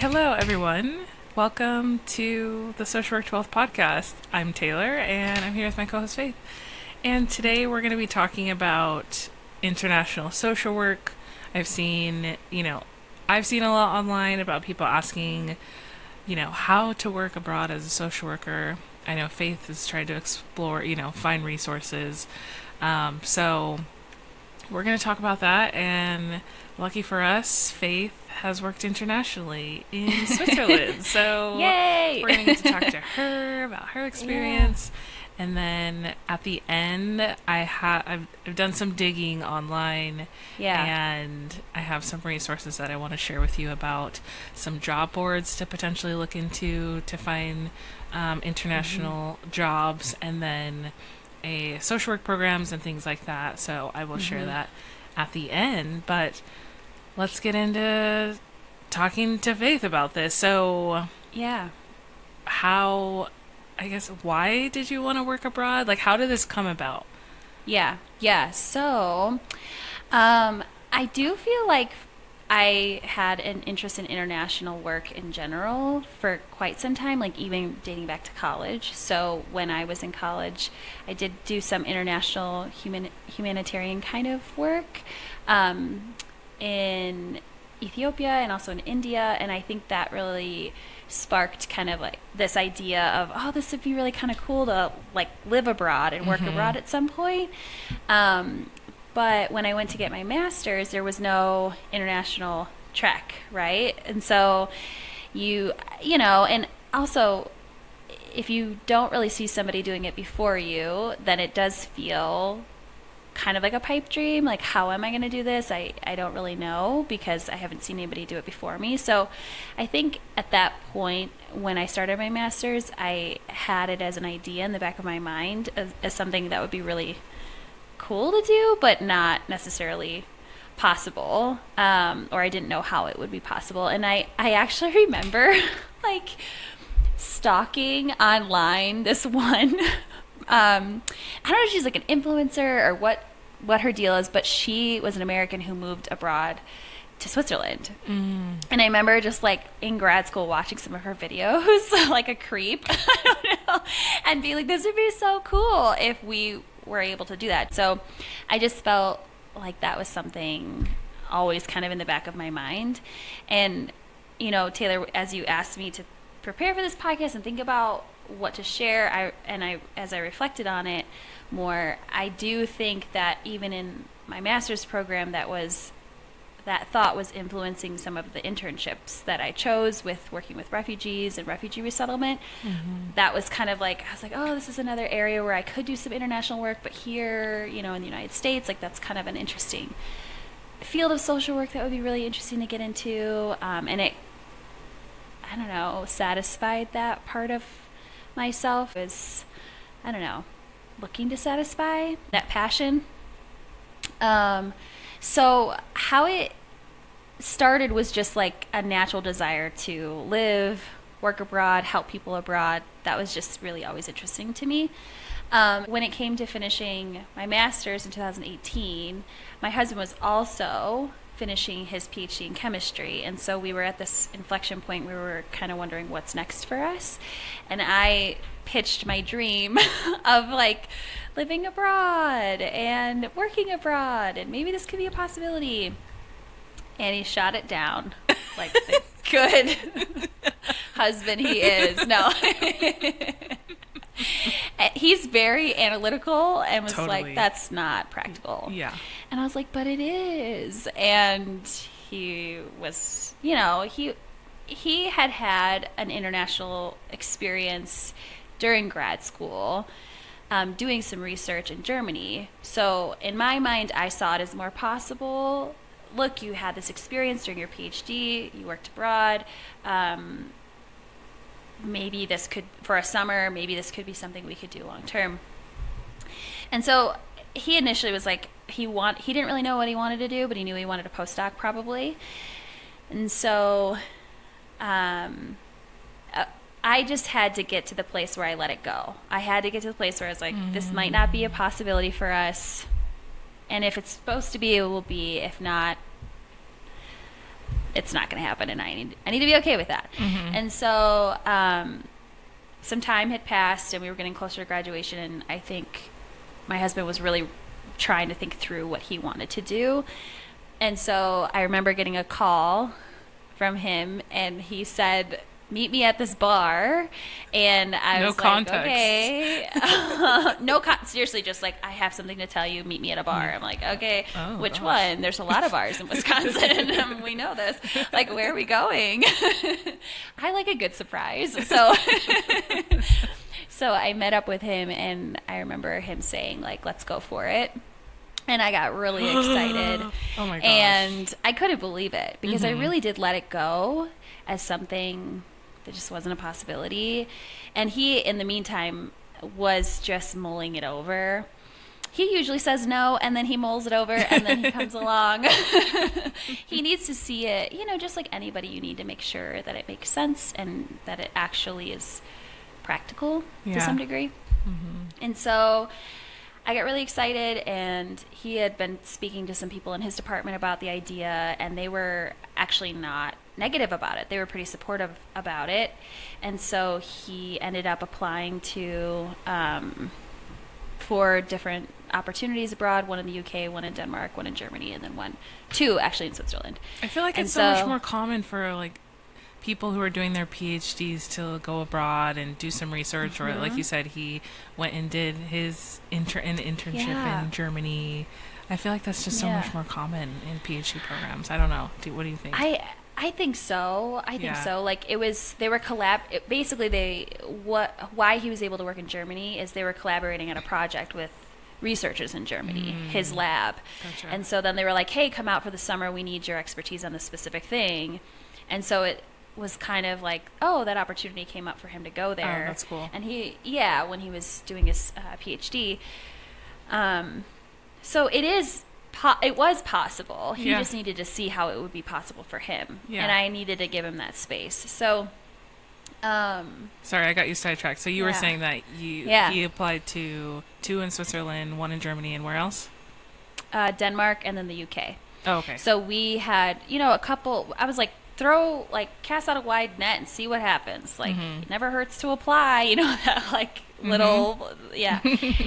Hello, everyone. Welcome to the Social Work 12th podcast. I'm Taylor, and I'm here with my co-host Faith. And today we're going to be talking about international social work. I've seen, I've seen a lot online about people asking, how to work abroad as a social worker. I know Faith has tried to explore, find resources. So we're going to talk about that, and lucky for us, Faith has worked internationally in Switzerland. So Yay! we're going to get to talk to her about her experience. And then at the end, I've done some digging online, Yeah. and I have some resources that I want to share with you about some job boards to potentially look into to find international jobs, and then social work programs and things like that. So I will share that at the end. But let's get into talking to Faith about this. So, Yeah. why did you want to work abroad? Like, how did this come about? Yeah. So, I do feel like I had an interest in international work in general for quite some time, like even dating back to college. So when I was in college, I did do some international humanitarian kind of work in Ethiopia and also in India, and I think that really sparked kind of like this idea of, oh, this would be really kind of cool to like live abroad and work abroad at some point. But when I went to get my master's, there was no international track, right? And so and also if you don't really see somebody doing it before you, then it does feel kind of like a pipe dream. Like, how am I going to do this? I don't really know because I haven't seen anybody do it before me. So I think at that point, when I started my master's, I had it as an idea in the back of my mind as something that would be really cool to do, but not necessarily possible, or I didn't know how it would be possible. And I actually remember like stalking online this one I don't know if she's like an influencer or what her deal is, but she was an American who moved abroad to Switzerland. And I remember just like in grad school watching some of her videos like a creep I don't know, and being like, this would be so cool if we were able to do that. So I just felt like that was something always kind of in the back of my mind. And Taylor, as you asked me to prepare for this podcast and think about what to share, as I reflected on it more, I do think that even in my master's program, that thought was influencing some of the internships that I chose with working with refugees and refugee resettlement. That was kind of like, I was like, oh, this is another area where I could do some international work, but here, in the United States, like that's kind of an interesting field of social work that would be really interesting to get into. And it, I don't know, satisfied that part of myself. Is, I don't know, looking to satisfy that passion. So how it started was just like a natural desire to live, work abroad, help people abroad. That was just really always interesting to me. When it came to finishing my master's in 2018, my husband was also finishing his PhD in chemistry, and so we were at this inflection point where we were kind of wondering what's next for us. And I pitched my dream of like living abroad and working abroad, and maybe this could be a possibility. And he shot it down like the good husband he is. No. He's very analytical and was Totally. like, that's not practical. Yeah. And I was like, but it is. And he was, he had an international experience during grad school, doing some research in Germany. So in my mind, I saw it as more possible. Look, you had this experience during your PhD, you worked abroad. Maybe this could, for a summer, maybe this could be something we could do long term. And so he initially was like, he didn't really know what he wanted to do, but he knew he wanted a postdoc probably. And so I just had to get to the place where I let it go. I had to get to the place where I was like, this might not be a possibility for us. And if it's supposed to be, it will be. If not, it's not going to happen, and I need to be okay with that. And so some time had passed, and we were getting closer to graduation, and I think my husband was really trying to think through what he wanted to do. And so I remember getting a call from him, and he said, meet me at this bar. And I was context. Like, okay. Seriously, just like, I have something to tell you, meet me at a bar. I'm like, okay, which one? There's a lot of bars in Wisconsin. We know this. Like, where are we going? I like a good surprise. So so I met up with him, and I remember him saying, like, let's go for it. And I got really excited. Oh my gosh. And I couldn't believe it, because I really did let it go as something that just wasn't a possibility. And he, in the meantime, was just mulling it over. He usually says no, and then he mulls it over, and then he comes along. He needs to see it, just like anybody, you need to make sure that it makes sense and that it actually is practical to some degree. And so I got really excited, and he had been speaking to some people in his department about the idea, and they were actually not negative about it. They were pretty supportive about it. And so he ended up applying to 4 different opportunities abroad, one in the UK, one in Denmark, one in Germany, and then 2 actually in Switzerland. I feel like it's so much more common for like people who are doing their PhDs to go abroad and do some research, or like you said, he went and did his internship in Germany. I feel like that's just so much more common in PhD programs. I don't know. What do you think? I think so. I think so. Like, they were why he was able to work in Germany is they were collaborating on a project with researchers in Germany, his lab. Gotcha. And so then they were like, hey, come out for the summer. We need your expertise on this specific thing. And so it was kind of like, that opportunity came up for him to go there. Oh, that's cool. And when he was doing his PhD. So it was possible. He just needed to see how it would be possible for him. Yeah. And I needed to give him that space. So, sorry, I got you sidetracked. So you were saying that he applied to 2 in Switzerland, 1 in Germany, and where else? Denmark, and then the UK. Oh, okay. So we had, a couple, I was like, cast out a wide net and see what happens. Like, it never hurts to apply, that like little,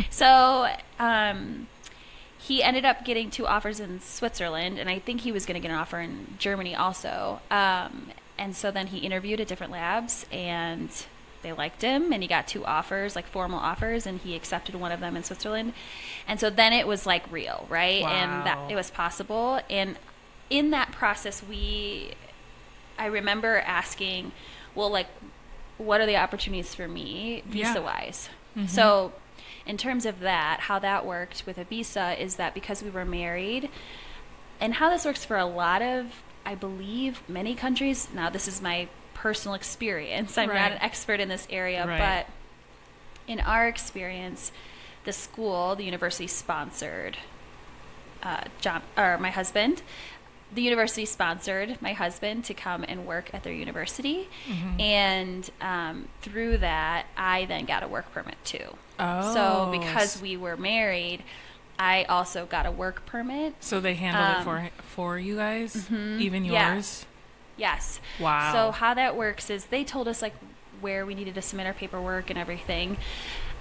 So, he ended up getting 2 offers in Switzerland, and I think he was going to get an offer in Germany also. And so then he interviewed at different labs, and they liked him, and he got 2 offers, like formal offers, and he accepted one of them in Switzerland. And so then it was like real, right? Wow. And that it was possible. And in that process, I remember asking, well, like, what are the opportunities for me visa-wise? So in terms of that, how that worked with a visa is that because we were married, and how this works for a lot of, I believe, many countries, now this is my personal experience, I'm not an expert in this area, but in our experience, the school, the university sponsored my husband. The university sponsored my husband to come and work at their university. And through that, I then got a work permit too. Oh. So because we were married, I also got a work permit. So they handled it for you guys? Even yours? Yes. Wow. So how that works is they told us like where we needed to submit our paperwork and everything.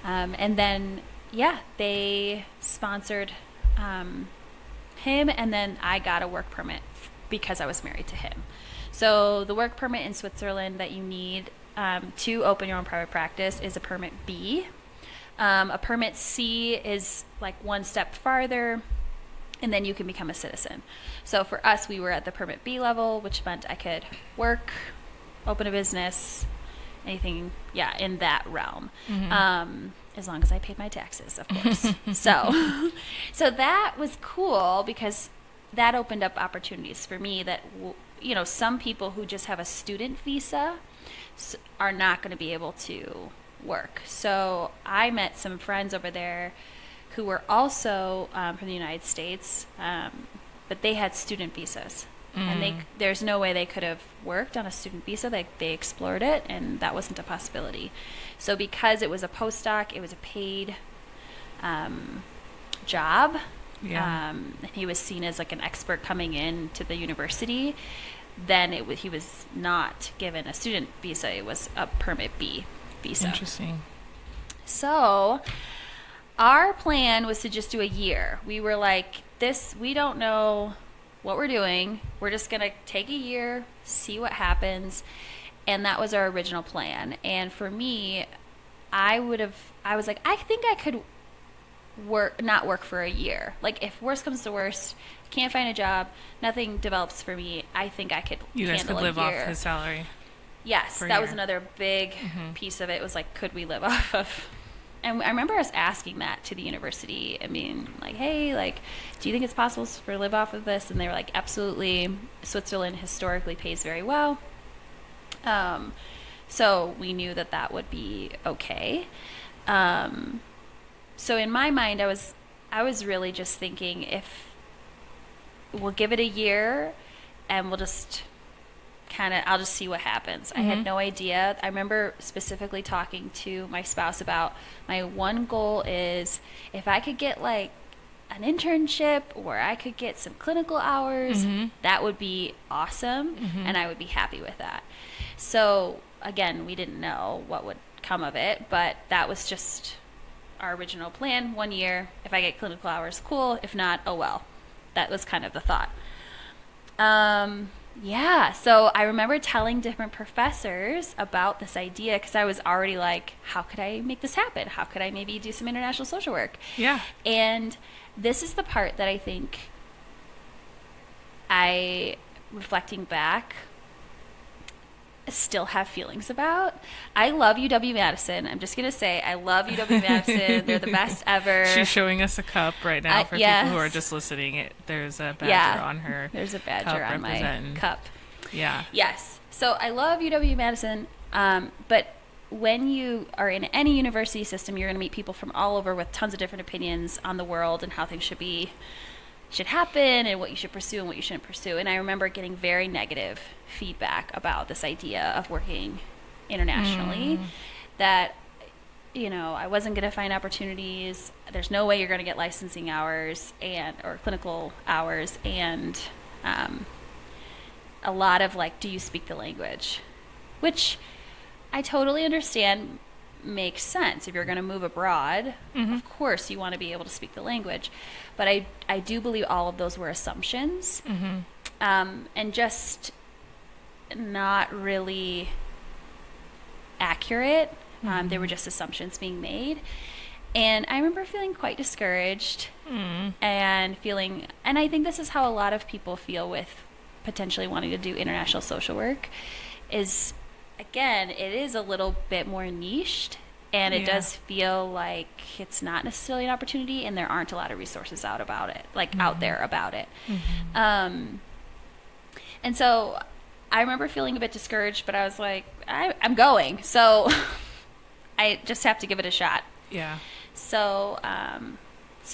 And then, they sponsored him, and then I got a work permit because I was married to him. So the work permit in Switzerland that you need to open your own private practice is a permit B. A permit C is like one step farther, and then you can become a citizen. So for us, we were at the permit B level, which meant I could work, open a business, anything, in that realm. As long as I paid my taxes, of course. So that was cool because that opened up opportunities for me that, some people who just have a student visa are not going to be able to work. So I met some friends over there who were also from the United States, but they had student visas. And there's no way they could have worked on a student visa. They explored it, and that wasn't a possibility. So because it was a postdoc, it was a paid job. And he was seen as like an expert coming in to the university. then he was not given a student visa. It was a permit B visa. Interesting. So our plan was to just do a year. We were like, we don't know what we're doing. We're just going to take a year, see what happens. And that was our original plan. And for me, I was like, I think I could not work for a year. Like, if worst comes to worst, can't find a job, nothing develops for me, I think I could You guys could handle live a year. off his salary. Yes, that was another big piece of it, was like, could we live off of... And I remember us asking that to the university. I mean, like, hey, like, do you think it's possible for live off of this? And they were like, absolutely. Switzerland historically pays very well. So we knew that that would be okay. So in my mind, I was really just thinking, if we'll give it a year and we'll just I'll just see what happens. I had no idea. I remember specifically talking to my spouse about, my one goal is, if I could get like an internship where I could get some clinical hours, that would be awesome, and I would be happy with that. So again, we didn't know what would come of it, but that was just our original plan. 1 year, if I get clinical hours, cool. If not, oh well. That was kind of the thought. Yeah, so I remember telling different professors about this idea, because I was already like, how could I make this happen? How could I maybe do some international social work? Yeah. And this is the part that I think reflecting back, still have feelings about. I love UW-Madison. I'm just going to say, I love UW-Madison. They're the best ever. She's showing us a cup right now for yes. people who are just listening. There's a badger on her. There's a badger on my cup. Yeah. Yes. So I love UW-Madison, but when you are in any university system, you're going to meet people from all over with tons of different opinions on the world and how things should happen, and what you should pursue and what you shouldn't pursue. And I remember getting very negative feedback about this idea of working internationally, that, you know, I wasn't going to find opportunities. There's no way you're going to get licensing hours or clinical hours, and a lot of like, do you speak the language? Which I totally understand makes sense. If you're going to move abroad, of course you want to be able to speak the language. But I do believe all of those were assumptions, and just not really accurate. They were just assumptions being made. And I remember feeling quite discouraged, and I think this is how a lot of people feel with potentially wanting to do international social work, is, again, it is a little bit more niched, and it does feel like it's not necessarily an opportunity, and there aren't a lot of resources out there about it. And so I remember feeling a bit discouraged, but I was like, I'm going, so I just have to give it a shot. Yeah. So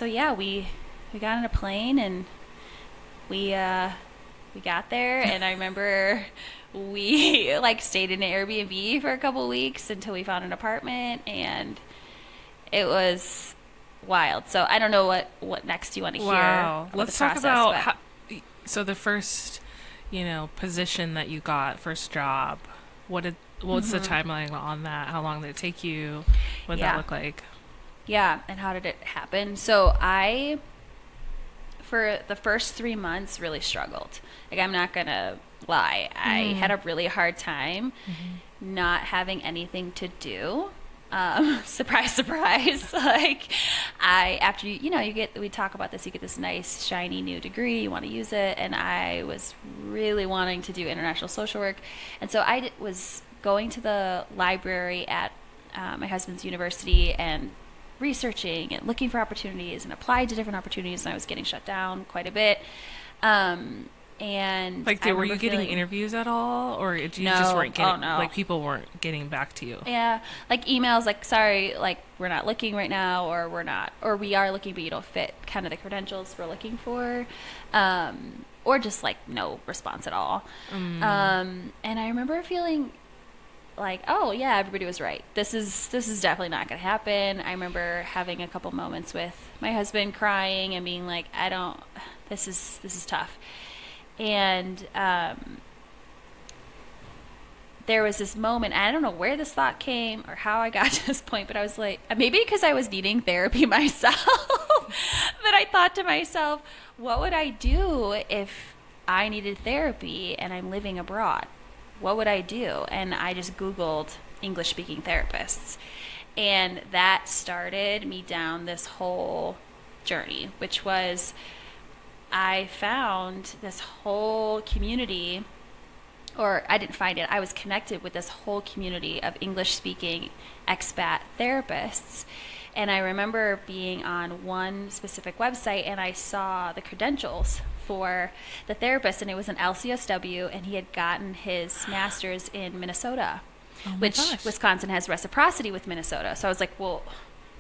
yeah, we got on a plane, and we got there, and I remember we like stayed in an Airbnb for a couple of weeks until we found an apartment, and it was wild. So I don't know what next you want to hear. Wow. Let's talk about so the first, position that you got, first job. What's the timeline on that? How long did it take you? What did that look like? Yeah, and how did it happen? So I, for the first 3 months, really struggled. Like, I'm not gonna lie, I had a really hard time not having anything to do. Surprise, surprise. Like, after we talk about this, you get this nice, shiny new degree, you want to use it, and I was really wanting to do international social work. And so I was going to the library at my husband's university and researching and looking for opportunities, and applied to different opportunities, and I was getting shut down quite a bit. And were you getting interviews at all, or you just weren't getting? No. Like, people weren't getting back to you? Yeah, like emails, like, sorry, like, we're not looking right now, or we are looking, but you don't fit kind of the credentials we're looking for, or just like no response at all. And I remember feeling like, oh yeah, everybody was right. This is definitely not going to happen. I remember having a couple moments with my husband, crying and being like, this is tough. And there was this moment, I don't know where this thought came or how I got to this point, but I was like, maybe because I was needing therapy myself, but I thought to myself, what would I do if I needed therapy and I'm living abroad? What would I do? And I just Googled English speaking therapists. And that started me down this whole journey, which was I found this whole community, or I didn't find it, I was connected with this whole community of English speaking expat therapists. And I remember being on one specific website and I saw the credentials for the therapist, and it was an LCSW, and he had gotten his master's in Minnesota, which Wisconsin has reciprocity with Minnesota. So I was like, well,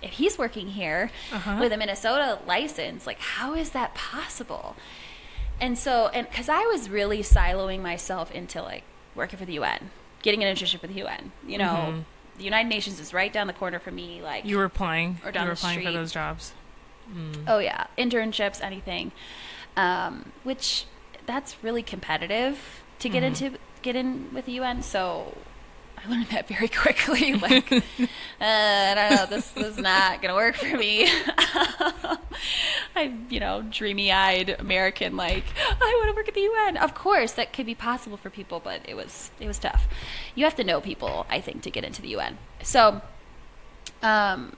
if he's working here with a Minnesota license, like, how is that possible? And so, and because I was really siloing myself into like working for the UN, getting an internship with the UN, you know, the United Nations is right down the corner from me. Like, you were applying, or down you were the applying street for those jobs. Oh yeah, internships, anything, which that's really competitive to get in with the UN. So I learned that very quickly. Like, I don't know, this is not gonna work for me. I'm, dreamy-eyed American, like, I want to work at the UN. Of course, that could be possible for people, but it was tough. You have to know people, I think, to get into the UN. So, I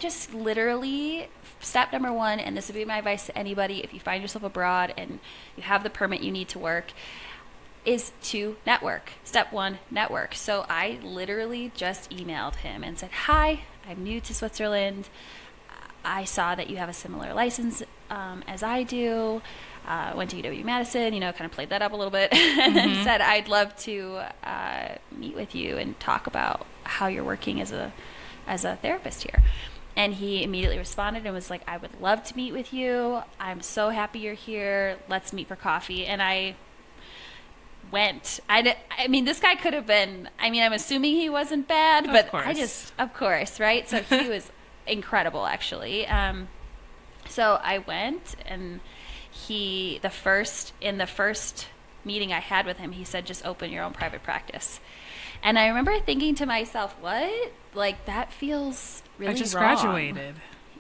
just literally, step number one, and this would be my advice to anybody, if you find yourself abroad and you have the permit you need to work, is to network. Step one, network. So I literally just emailed him and said, hi, I'm new to Switzerland. I saw that you have a similar license as I do. Went to UW-Madison, kind of played that up a little bit, and said, I'd love to meet with you and talk about how you're working as a therapist here. And he immediately responded and was like, I would love to meet with you. I'm so happy you're here. Let's meet for coffee. And I went. I mean, this guy could have been, I'm assuming he wasn't bad, but of course, right? So he was incredible, actually. So I went, and the first meeting I had with him, he said, just open your own private practice. And I remember thinking to myself, what? Like, that feels really wrong. I just graduated.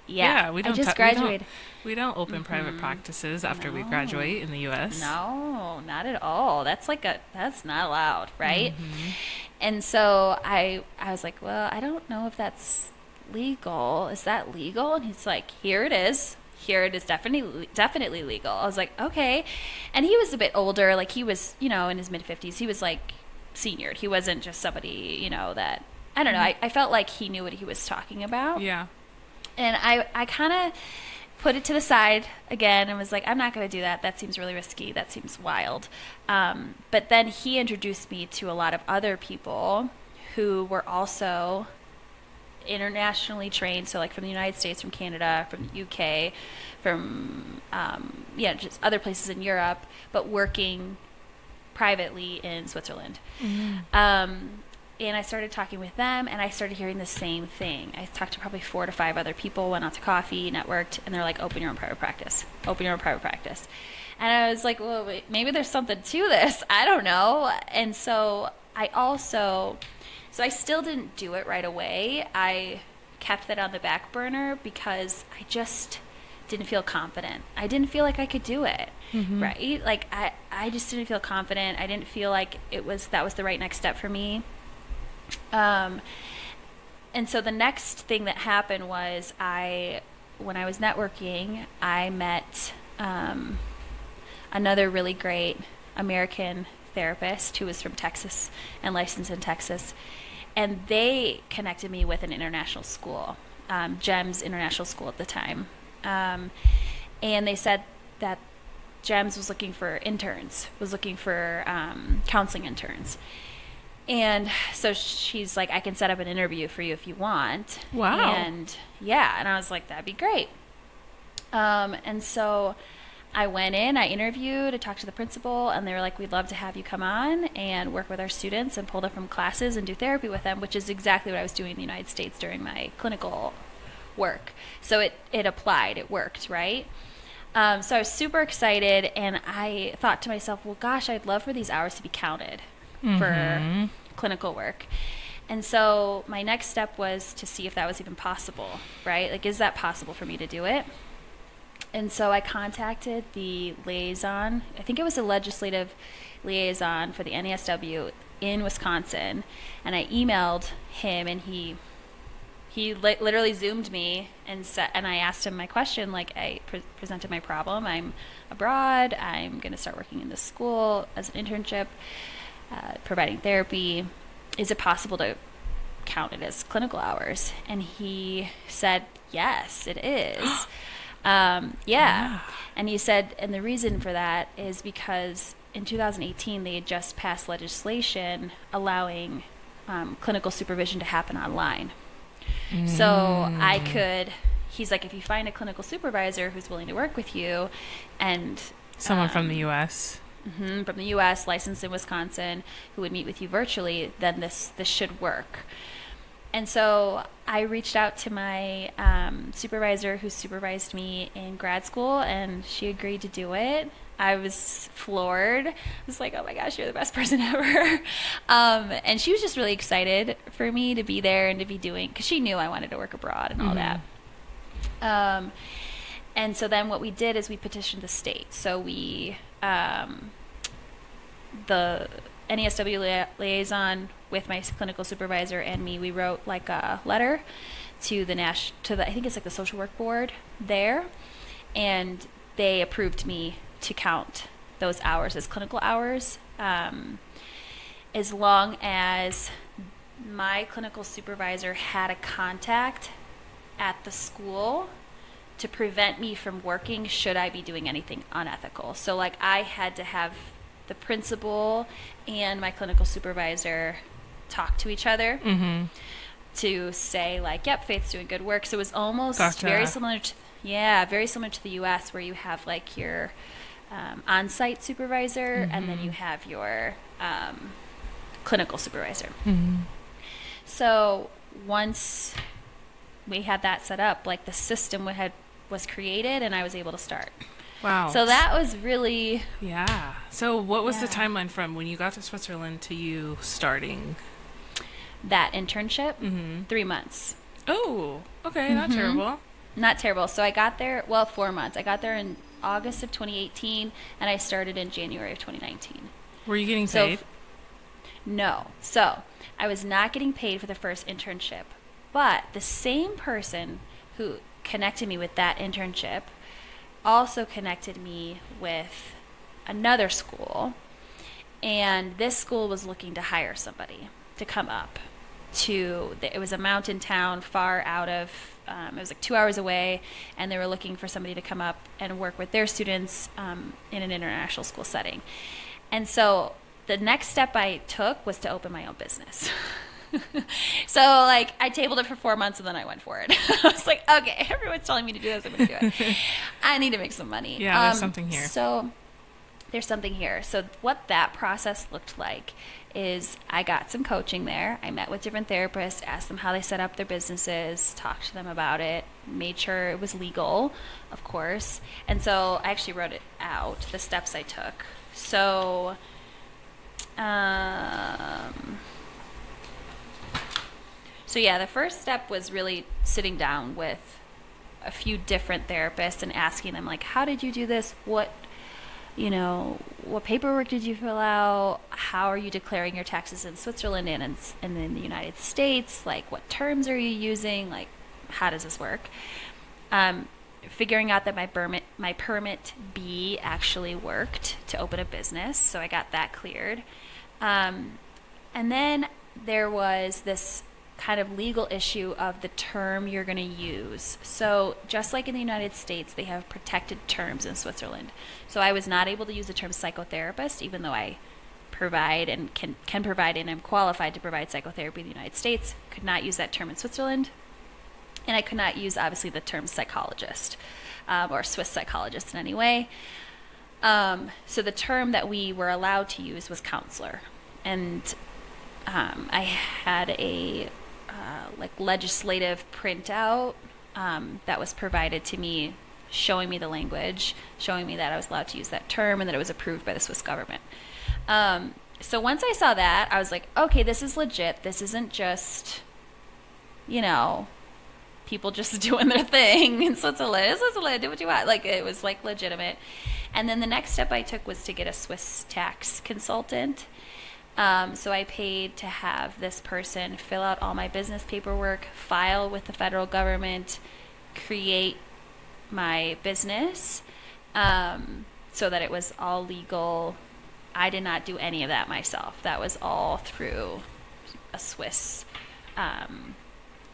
Yeah, we don't. I just graduated. We don't open private practices after we graduate in the U.S. No, not at all. That's not allowed, right? And so I was like, well, I don't know if that's legal. Is that legal? And he's like, here it is. Here it is, definitely legal. I was like, okay. And he was a bit older. Like, he was, in his mid-50s. He was like seniored. He wasn't just somebody, that, I don't know. I felt like he knew what he was talking about. Yeah. And I kind of put it to the side again and was like, I'm not going to do that. That seems really risky. That seems wild. But then he introduced me to a lot of other people who were also internationally trained. So like from the United States, from Canada, from the UK, from, just other places in Europe, but working privately in Switzerland. And I started talking with them, and I started hearing the same thing. I talked to probably 4 to 5 other people, went out to coffee, networked, and they're like, open your own private practice. Open your own private practice. And I was like, well, wait, maybe there's something to this. I don't know. And so I still didn't do it right away. I kept that on the back burner because I just didn't feel confident. I didn't feel like I could do it, right? Like, I just didn't feel confident. I didn't feel like that was the right next step for me. And so the next thing that happened was when I was networking, I met another really great American therapist who was from Texas and licensed in Texas. And they connected me with an international school, GEMS International School at the time. And they said that GEMS was looking for counseling interns. And so she's like, I can set up an interview for you if you want. Wow. And I was like, that'd be great. And so I went in, I interviewed, I talked to the principal, and they were like, we'd love to have you come on and work with our students and pull them from classes and do therapy with them, which is exactly what I was doing in the United States during my clinical work. So it applied, it worked, right? So I was super excited, and I thought to myself, well, gosh, I'd love for these hours to be counted, for clinical work. And so my next step was to see if that was even possible, right? Like, is that possible for me to do it? And so I contacted the liaison. I think it was the legislative liaison for the NASW in Wisconsin. And I emailed him, and he literally Zoomed me and I asked him my question. Like, I presented my problem. I'm abroad. I'm going to start working in this school as an internship, providing therapy. Is it possible to count it as clinical hours? And he said, yes, it is. Yeah. And he said, and the reason for that is because in 2018, they had just passed legislation allowing clinical supervision to happen online. So he's like, if you find a clinical supervisor who's willing to work with you, and someone from the U.S., from the U.S., licensed in Wisconsin, who would meet with you virtually, then this should work. And so I reached out to my supervisor who supervised me in grad school, and she agreed to do it. I was floored. I was like, oh my gosh, you're the best person ever. And she was just really excited for me to be there and to be doing, because she knew I wanted to work abroad and all that. And so then what we did is we petitioned the state. So we, the NASW liaison with my clinical supervisor and me, we wrote like a letter to the I think it's like the social work board there, and they approved me to count those hours as clinical hours, as long as my clinical supervisor had a contact at the school to prevent me from working should I be doing anything unethical. So like, I had to have the principal and my clinical supervisor talk to each other to say like, yep, Faith's doing good work. So it was almost very similar to the US, where you have like your on-site supervisor and then you have your clinical supervisor. So once we had that set up, like the system was created and I was able to start. Wow. So that was really... Yeah. So what was the timeline from when you got to Switzerland to you starting? That internship? 3 months. Oh, okay. Not terrible. Not terrible. So I got there, 4 months. I got there in August of 2018, and I started in January of 2019. Were you getting paid? No. So I was not getting paid for the first internship, but the same person who connected me with that internship also connected me with another school, and this school was looking to hire somebody to come up to, it was a mountain town far out of, it was like 2 hours away, and they were looking for somebody to come up and work with their students in an international school setting. And so the next step I took was to open my own business. So like, I tabled it for 4 months and then I went for it. I was like, okay, everyone's telling me to do this, I'm going to do it. I need to make some money. Yeah, there's something here. So there's something here. So what that process looked like is I got some coaching there. I met with different therapists, asked them how they set up their businesses, talked to them about it, made sure it was legal, of course. And so I actually wrote it out, the steps I took. So, the first step was really sitting down with a few different therapists and asking them, like, how did you do this? What paperwork did you fill out? How are you declaring your taxes in Switzerland and in the United States? Like, what terms are you using? Like, how does this work? Figuring out that my permit B actually worked to open a business, so I got that cleared. And then there was this kind of legal issue of the term you're going to use. So just like in the United States, they have protected terms in Switzerland. So I was not able to use the term psychotherapist, even though I provide and can provide and am qualified to provide psychotherapy in the United States. Could not use that term in Switzerland. And I could not use, obviously, the term psychologist or Swiss psychologist in any way. So the term that we were allowed to use was counselor. And I had a legislative printout that was provided to me, showing me the language, showing me that I was allowed to use that term and that it was approved by the Swiss government. So once I saw that, I was like, okay, this is legit. This isn't just, you know, people just doing their thing in Switzerland. It's Switzerland, do what you want. Like, it was like legitimate. And then the next step I took was to get a Swiss tax consultant. So I paid to have this person fill out all my business paperwork, file with the federal government, create my business, so that it was all legal. I did not do any of that myself. That was all through a Swiss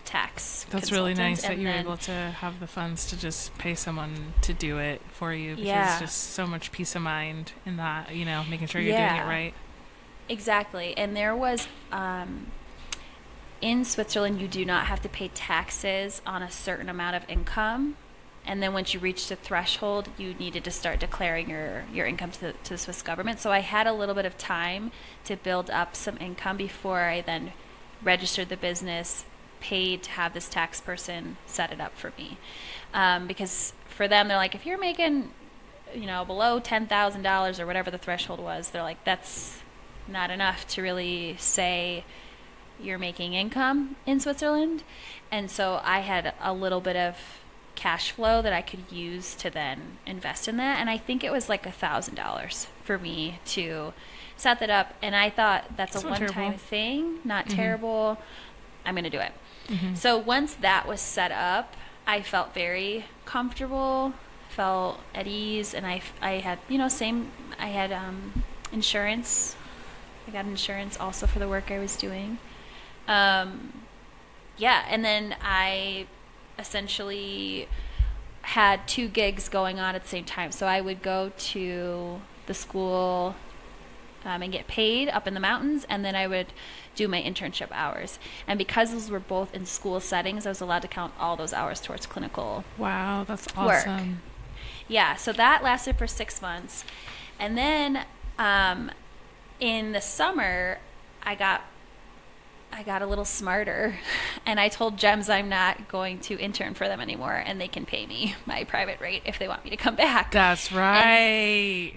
tax That's really nice that you're able to have the funds to just pay someone to do it for you, because Yeah. just so much peace of mind in that, making sure you're doing it right. Exactly. And there was, in Switzerland, you do not have to pay taxes on a certain amount of income. And then once you reach the threshold, you needed to start declaring your income to the Swiss government. So I had a little bit of time to build up some income before I then registered the business, paid to have this tax person set it up for me. Because for them, they're like, if you're making, below $10,000 or whatever the threshold was, they're like, that's not enough to really say you're making income in Switzerland. And so I had a little bit of cash flow that I could use to then invest in that. And I think it was like $1,000 for me to set that up. And I thought that's a one-time thing, not terrible. I'm going to do it. So once that was set up, I felt very comfortable, felt at ease. And I had, I had insurance. I got insurance also for the work I was doing. And then I essentially had 2 gigs going on at the same time. So I would go to the school and get paid up in the mountains, and then I would do my internship hours. And because those were both in school settings, I was allowed to count all those hours towards clinical Wow, that's work. awesome. Yeah, so that lasted for 6 months. And then in the summer, I got a little smarter, and I told GEMS I'm not going to intern for them anymore, and they can pay me my private rate if they want me to come back. That's right.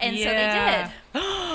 And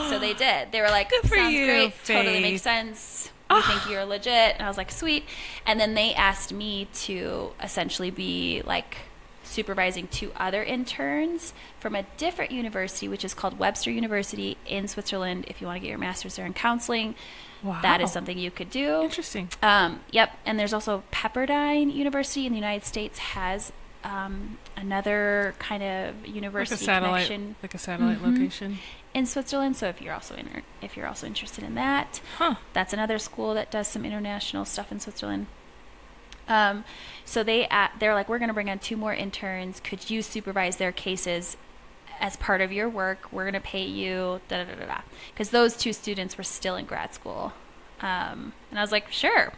so they did. They were like, Good for sounds you, great, Faith. totally makes sense. We think you're legit. And I was like, sweet. And then they asked me to essentially be like supervising 2 other interns from a different university, which is called Webster University in Switzerland. If you want to get your master's there in counseling, Wow. that is something you could do. Interesting. Yep. And there's also Pepperdine University in the United States has another kind of university connection, like a satellite location in Switzerland. So if you're also interested in that, that's another school that does some international stuff in Switzerland. So they're like, we're going to bring on 2 more interns. Could you supervise their cases as part of your work? We're going to pay you, da da da da. Because those 2 students were still in grad school. And I was like, sure,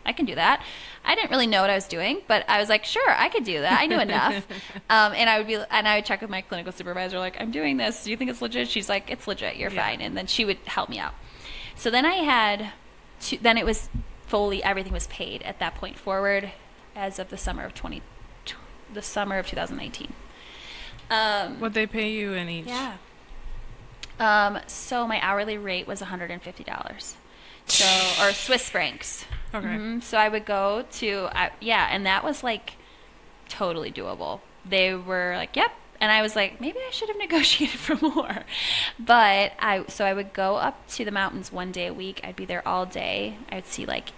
I can do that. I didn't really know what I was doing, but I was like, sure, I could do that. I knew enough. And I would check with my clinical supervisor, like, I'm doing this. Do you think it's legit? She's like, it's legit. You're fine. And then she would help me out. So then I had then it was fully, everything was paid at that point forward as of the summer of 2019. What'd they pay you in each? Yeah. So my hourly rate was $150. Or Swiss francs. Okay. So I would go to, and that was like totally doable. They were like, yep. And I was like, maybe I should have negotiated for more. But I would go up to the mountains 1 day a week. I'd be there all day. I would see like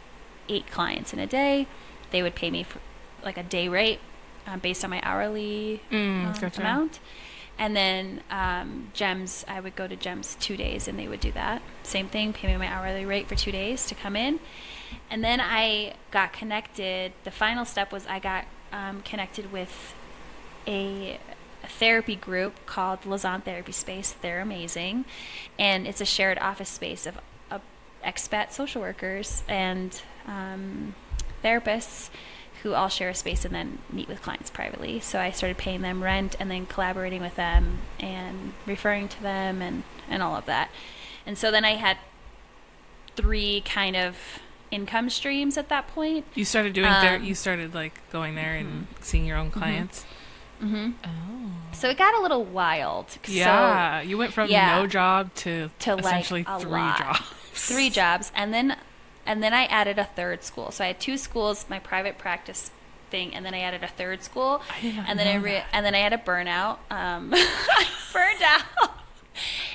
8 clients in a day. They would pay me for like a day rate based on my hourly gotcha. amount. And then GEMS, I would go to GEMS 2 days, and they would do that. Same thing, pay me my hourly rate for 2 days to come in. And then I got connected. The final step was I got connected with a therapy group called Lausanne Therapy Space. They're amazing. And it's a shared office space of expat social workers and therapists who all share a space and then meet with clients privately. So I started paying them rent and then collaborating with them and referring to them and all of that. And so then I had 3 kind of income streams at that point. You started doing you started like going there and seeing your own clients. Oh. So it got a little wild. Yeah, you went from Yeah, no job to to like essentially a three lot. jobs. 3 jobs, and then I added a third school. So I had 2 schools, my private practice thing, and then I added a third school. I did not And then know that. and then I had a burnout. I burned out.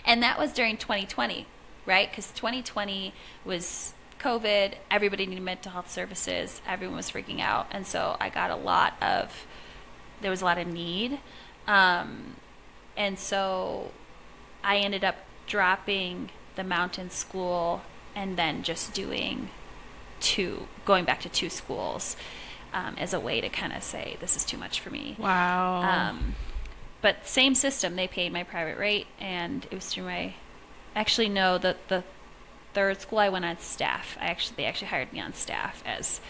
And that was during 2020, right? Because 2020 was COVID. Everybody needed mental health services. Everyone was freaking out. And so I got there was a lot of need. And so I ended up dropping the mountain school and then just going back to 2 schools as a way to kind of say, this is too much for me. Wow. But same system. They paid my private rate, and it was through actually, no, the third school I went on staff. They actually hired me on staff as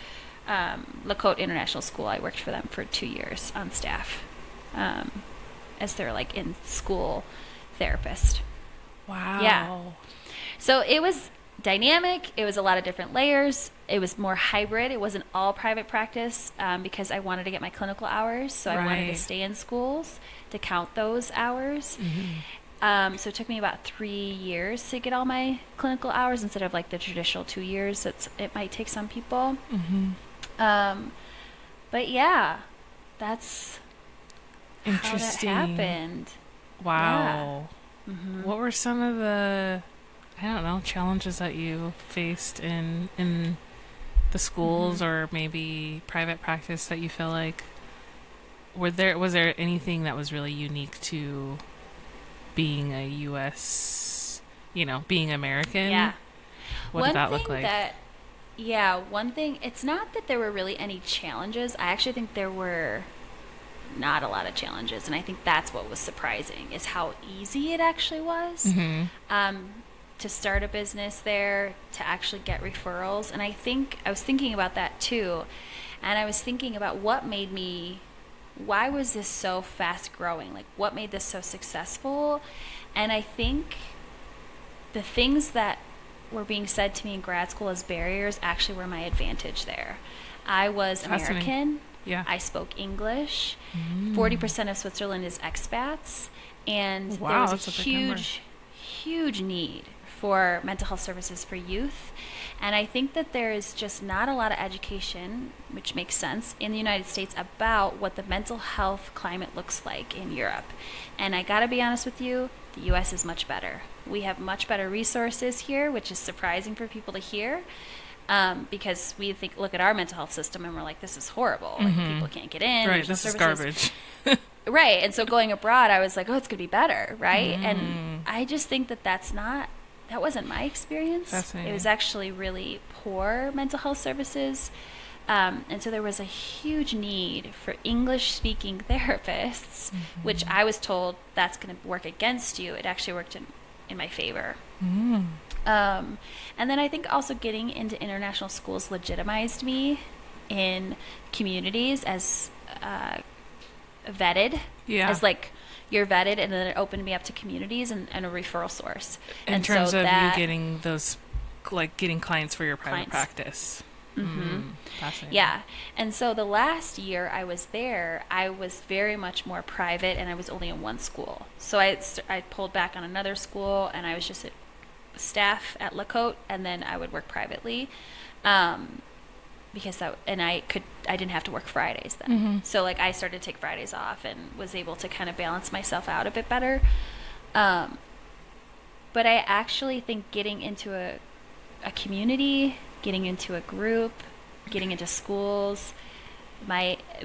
Lakota International School. I worked for them for 2 years on staff as their like in school therapist. Wow. Yeah. So it was dynamic. It was a lot of different layers. It was more hybrid. It wasn't all private practice because I wanted to get my clinical hours. So I wanted to Right. stay in schools to count those hours. So it took me about 3 years to get all my clinical hours instead of like the traditional 2 years it might take some people. But yeah, that's how that Interesting. happened. Wow. What were some of the, I don't know, challenges that you faced in the schools or maybe private practice that you feel like was there anything that was really unique to being a US, being American? Yeah. What did that look like? One thing, it's not that there were really any challenges. I actually think there were not a lot of challenges, and I think that's what was surprising is how easy it actually was to start a business there, to actually get referrals. And I was thinking about that too, and I was thinking about why was this so fast growing? Like, what made this so successful? And I think the things that were being said to me in grad school as barriers actually were my advantage there. I was American. Yeah. I spoke English. 40% of Switzerland is expats. And Wow, there was that's a a big number. huge need for mental health services for youth. And I think that there is just not a lot of education, which makes sense, in the United States about what the mental health climate looks like in Europe. And I gotta be honest with you, the US is much better. We have much better resources here, which is surprising for people to hear. Because we look at our mental health system and we're like, this is horrible. Like, people can't get in. Right, there's no this is services. garbage. Right. And so going abroad, I was like, oh, it's going to be better. Right. And I just think that wasn't my experience. Fascinating. It was actually really poor mental health services. And so there was a huge need for English speaking therapists, which I was told that's going to work against you. It actually worked in my favor. And then I think also getting into international schools legitimized me in communities as vetted. Yeah. As like you're vetted, and then it opened me up to communities and a referral source. In and terms so of that, you getting those, like getting clients for your private Clients. practice. Fascinating. Yeah. And so the last year I was there, I was very much more private, and I was only in one school. So I pulled back on another school, and I was just at staff at Lakota, and then I would work privately. Because I didn't have to work Fridays then. So like I started to take Fridays off and was able to kind of balance myself out a bit better. But I actually think getting into a community, getting into a group, getting into schools,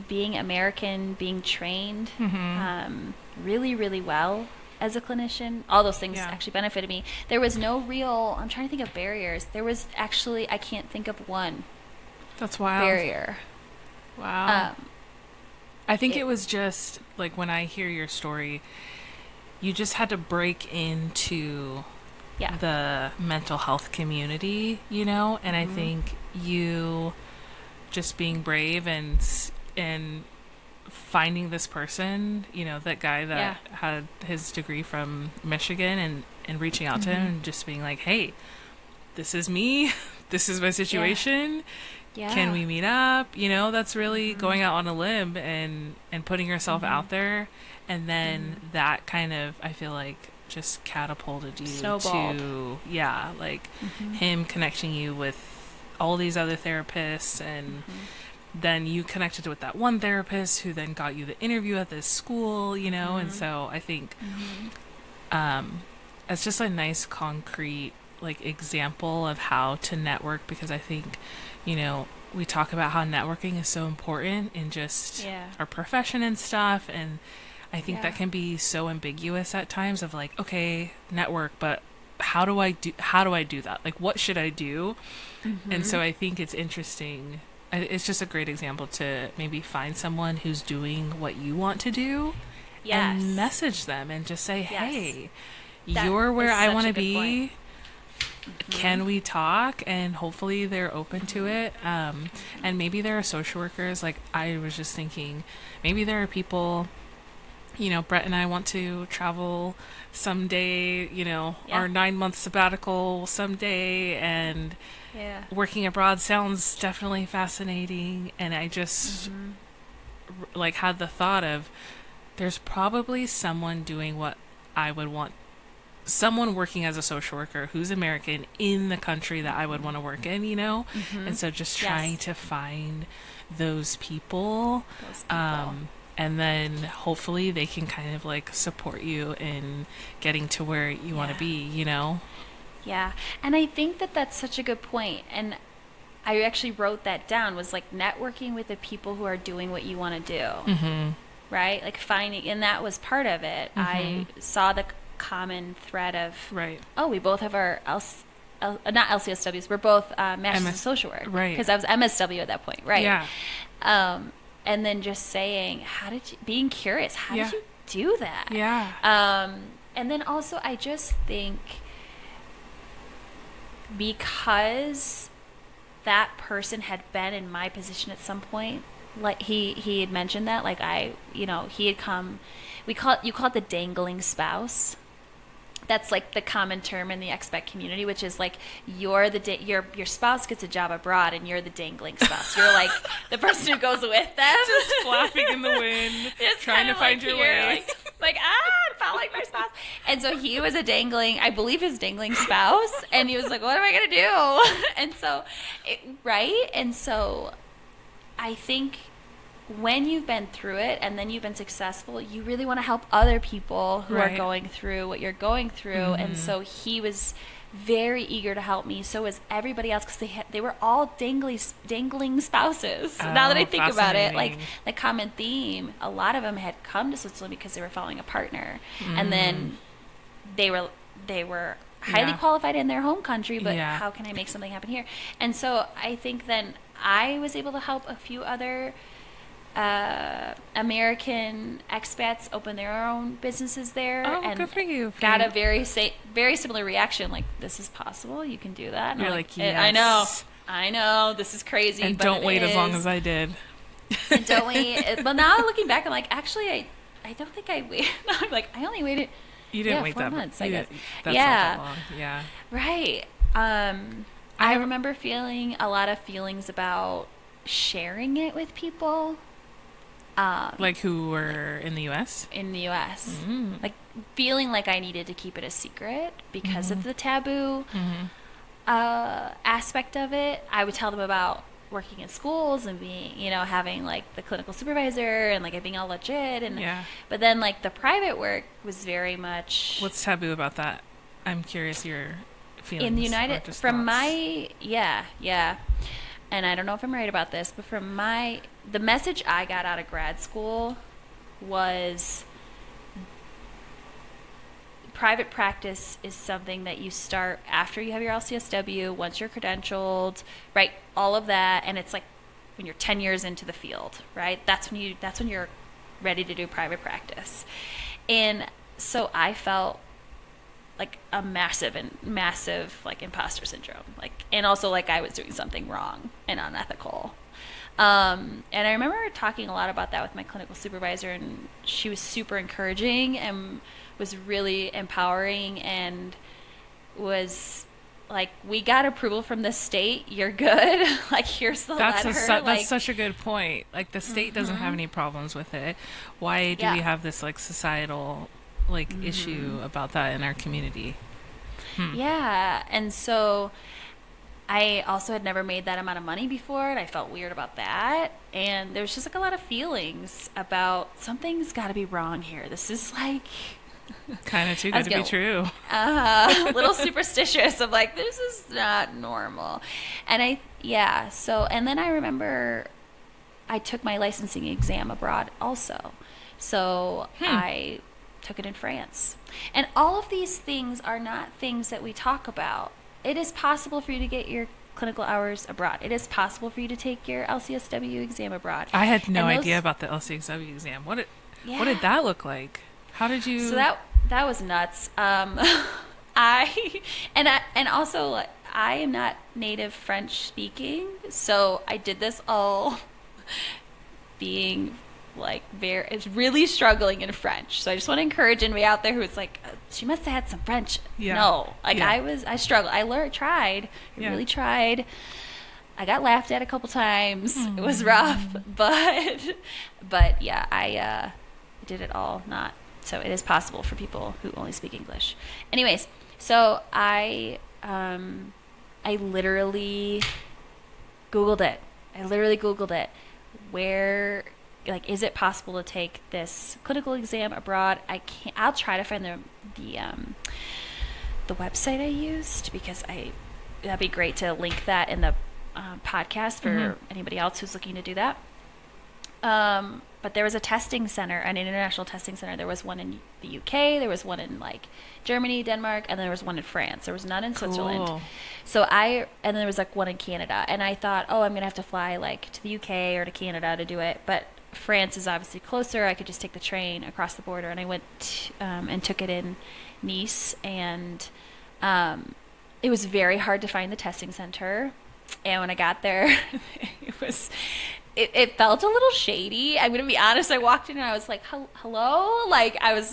being American, being trained really, really well as a clinician, all those things actually benefited me. There was no real, I'm trying to think of barriers. There was actually, I can't think of one. That's wild. Barrier. Wow. I think it was just like when I hear your story, you just had to break into the mental health community, and I think you just being brave and finding this person, that guy that had his degree from Michigan and reaching out to him and just being like, hey, this is me. This is my situation. Yeah. Can we meet up? You know, that's really going out on a limb and putting yourself out there, and then that kind of, I feel like, just catapulted you Snowballed. to, yeah, like him connecting you with all these other therapists, and then you connected with that one therapist who then got you the interview at this school, you know. And so I think it's just a nice concrete like example of how to network, because I think, you know, we talk about how networking is so important in just our profession and stuff, and I think that can be so ambiguous at times of like, okay, network, but how do I do that? Like, what should I do? And so I think it's interesting. It's just a great example to maybe find someone who's doing what you want to do and message them and just say, hey, you're where I want to be. Can we talk? And hopefully they're open to it. And maybe there are social workers. Like, I was just thinking, maybe there are people, you know, Brett and I want to travel someday, you know, our 9-month sabbatical someday, and working abroad sounds definitely fascinating. And I just like had the thought of, there's probably someone doing what I would want, someone working as a social worker who's American in the country that I would want to work in, you know? And so just trying to find those people. And then hopefully they can kind of like support you in getting to where you want to be, you know? Yeah. And I think that that's such a good point. And I actually wrote that down, was like networking with the people who are doing what you want to do. Right? Like finding, and that was part of it. I saw the common thread of, oh, we both have our not LCSWs, we're both Masters of Social Work. Right. Because I was MSW at that point. Right. Yeah. And then just saying, being curious, how did you do that? Yeah. And then also, I just think because that person had been in my position at some point, like he had mentioned that, like he had come, you call it the dangling spouse. That's like the common term in the expat community, which is like your spouse gets a job abroad and you're the dangling spouse. You're like the person who goes with them, just flapping in the wind, trying to find your way. Like I'm following my spouse. And so he was I believe his dangling spouse, and he was like, what am I gonna do? And so, and so, I think when you've been through it and then you've been successful, you really want to help other people who are going through what you're going through. And so he was very eager to help me. So was everybody else, because they were all dangling spouses. Now that I think about it, like the common theme, a lot of them had come to Switzerland because they were following a partner, and then they were highly qualified in their home country, but how can I make something happen here? And so I think then I was able to help a few other American expats open their own businesses there. And good for you. Got a very similar reaction, like, this is possible, you can do that. And you're like, yes. I know, this is crazy. And don't wait as long as I did. And don't wait. But now looking back, I'm like, actually, I don't think I waited. I'm like, I only waited. You didn't wait 4 that months, I guess. That's not that long. Yeah. Right. I remember feeling a lot of feelings about sharing it with people. Like who were in the U.S.? In the U.S. Like feeling like I needed to keep it a secret because of the taboo aspect of it. I would tell them about working in schools and being, having like the clinical supervisor and like it being all legit. And but then like the private work was very much. What's taboo about that? I'm curious your feelings. In the United, from thoughts. And I don't know if I'm right about this, but the message I got out of grad school was private practice is something that you start after you have your LCSW, once you're credentialed, right? All of that. And it's like when you're 10 years into the field, right? That's when you're ready to do private practice. And so I felt like a massive like imposter syndrome, like, and also like I was doing something wrong and unethical. And I remember talking a lot about that with my clinical supervisor, and she was super encouraging and was really empowering and was like, we got approval from the state. You're good. Like, here's the letter. That's such a good point. Like the state doesn't have any problems with it. Why do we Yeah. have this like societal like issue about that in our community? Yeah. And so I also had never made that amount of money before, and I felt weird about that. And there was just like a lot of feelings about something's got to be wrong here. This is like Kind of too I good was to be getting true. a little superstitious of like, this is not normal. And and then I remember I took my licensing exam abroad also. So I took it in France. And all of these things are not things that we talk about. It is possible for you to get your clinical hours abroad. It is possible for you to take your LCSW exam abroad. I had no And those- idea about the LCXW exam. What Yeah. did that look like? How did you? So that was nuts. And also, like, I am not native French speaking, so I did this all being like it's really struggling in French. So I just want to encourage anybody out there who's like, she must have had some French. Yeah. No, like Yeah. I struggled. Tried, Yeah. really tried. I got laughed at a couple times. It was rough, but yeah, I did it all not. So it is possible for people who only speak English. Anyways, so I literally Googled it. Where, like, is it possible to take this clinical exam abroad? I'll try to find the website I used, because that'd be great to link that in the podcast for anybody else who's looking to do that. But there was a testing center, an international testing center. There was one in the UK, there was one in like Germany, Denmark, and there was one in France. There was none in Switzerland. Cool. And there was like one in Canada. And I thought, oh, I'm going to have to fly like to the UK or to Canada to do it. But France is obviously closer. I could just take the train across the border. And I went and took it in Nice. And it was very hard to find the testing center. And when I got there, it felt a little shady. I'm going to be honest. I walked in and I was like, hello? Like, am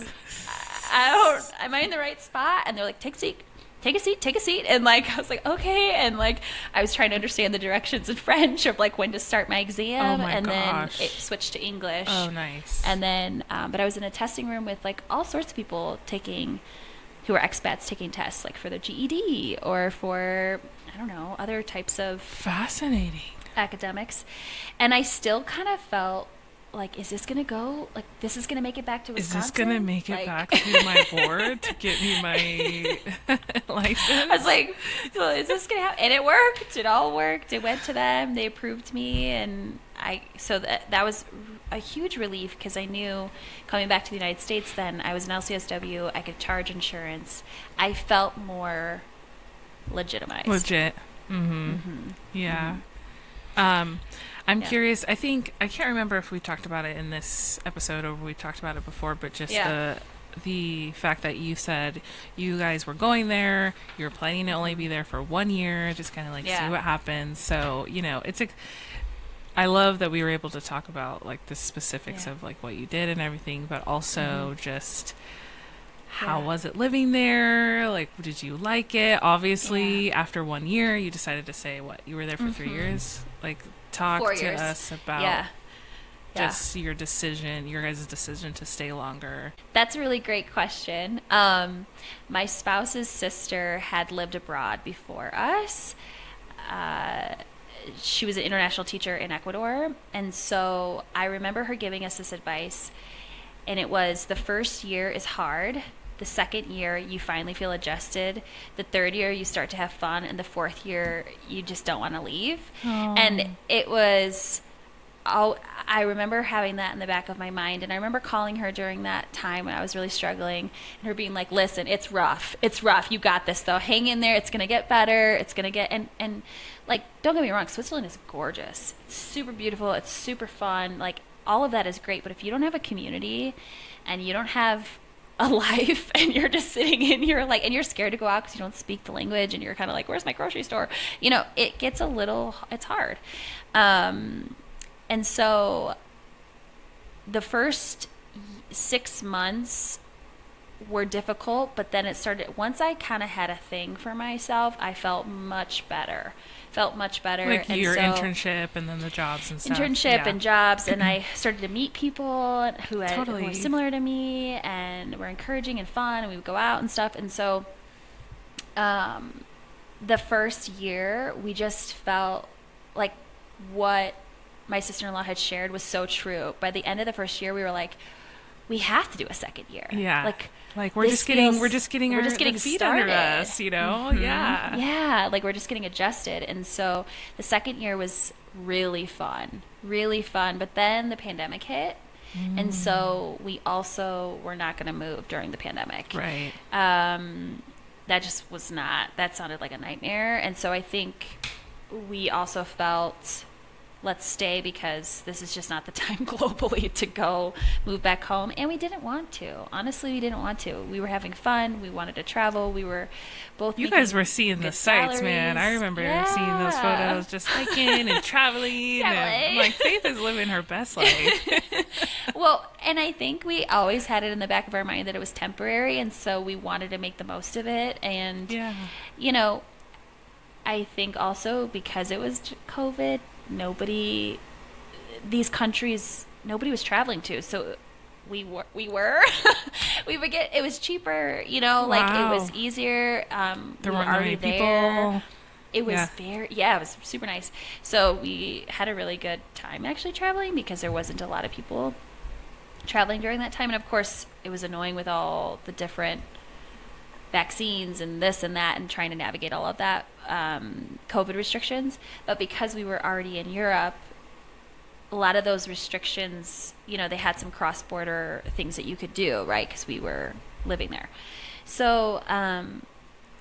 I in the right spot? And they're like, take a seat. And like, I was like, okay. And like, I was trying to understand the directions in French of like when to start my exam. Oh my and gosh. then it switched to English. Oh, nice. And then, but I was in a testing room with like all sorts of people who are expats taking tests, like for their GED or for, I don't know, other types of Fascinating. academics. And I still kind of felt like, is this gonna this is gonna make it back to Wisconsin? Is this gonna make it back to my board to get me my license? I was like, well, is this gonna happen? And it worked. It all worked. It went to them. They approved me, and that was a huge relief, because I knew coming back to the United States, then I was an LCSW. I could charge insurance. I felt more legitimized. Legit. Yeah. I'm curious. I can't remember if we talked about it in this episode or we talked about it before, but just the fact that you said you guys were going there, you're planning to only be there for 1 year, just kind of like see what happens. So, I love that we were able to talk about like the specifics of like what you did and everything, but also just how was it living there? Like, did you like it? Obviously, after 1 year, you decided to say you were there for 3 years. Like, talk 4 to years. us about just your guys' decision to stay longer. That's a really great question. My spouse's sister had lived abroad before us. She was an international teacher in Ecuador. And so I remember her giving us this advice. And it was, the first year is hard. The second year, you finally feel adjusted. The third year, you start to have fun. And the fourth year, you just don't want to leave. Oh. And it was... I remember having that in the back of my mind, and I remember calling her during that time when I was really struggling, and her being like, listen, it's rough. You got this, though. Hang in there. It's going to get better. It's going to get... And like, don't get me wrong, Switzerland is gorgeous. It's super beautiful. It's super fun. Like, all of that is great, but if you don't have a community and you don't have a life and you're just sitting in your, like, and you're scared to go out because you don't speak the language and you're kind of like, where's my grocery store? It gets it's hard. And so the first 6 months were difficult, but then it started, once I kind of had a thing for myself, I felt much better. Like And your so, internship and then the jobs and stuff. internship Yeah. and jobs, and I started to meet people who Totally. were similar to me and were encouraging and fun, and we would go out and stuff. And so the first year, we just felt like what my sister-in-law had shared was so true. By the end of the first year, we were like, we have to do a second year. Yeah. Like we're this just getting feels- we're just getting we're our just getting the feet started. under us, you know? Mhm. Yeah. Yeah, like we're just getting adjusted. And so the second year was really fun. But then the pandemic hit. And so we also were not going to move during the pandemic. Right. That just was not, that sounded like a nightmare. And so I think we also felt, let's stay because this is just not the time globally to go move back home. And we didn't want to. Honestly, we didn't want to. We were having fun. We wanted to travel. We were both You making guys were seeing the good sights, man. I salaries. remember Yeah. seeing those photos, just hiking and traveling. And Traveling. like Faith is living her best life. Well, and I think we always had it in the back of our mind that it was temporary, and so we wanted to make the most of it. And, Yeah. you know, I think also because it was COVID, these countries, nobody was traveling to. So we were, we would get, it was cheaper, you know, like it was Wow. easier. There We were weren't that already many there. people. It was Yeah. it was super nice. So we had a really good time actually traveling because there wasn't a lot of people traveling during that time. And of course, it was annoying with all the different vaccines and this and that and trying to navigate all of that, COVID restrictions. But because we were already in Europe, a lot of those restrictions, you know, they had some cross-border things that you could do, right? Because we were living there. So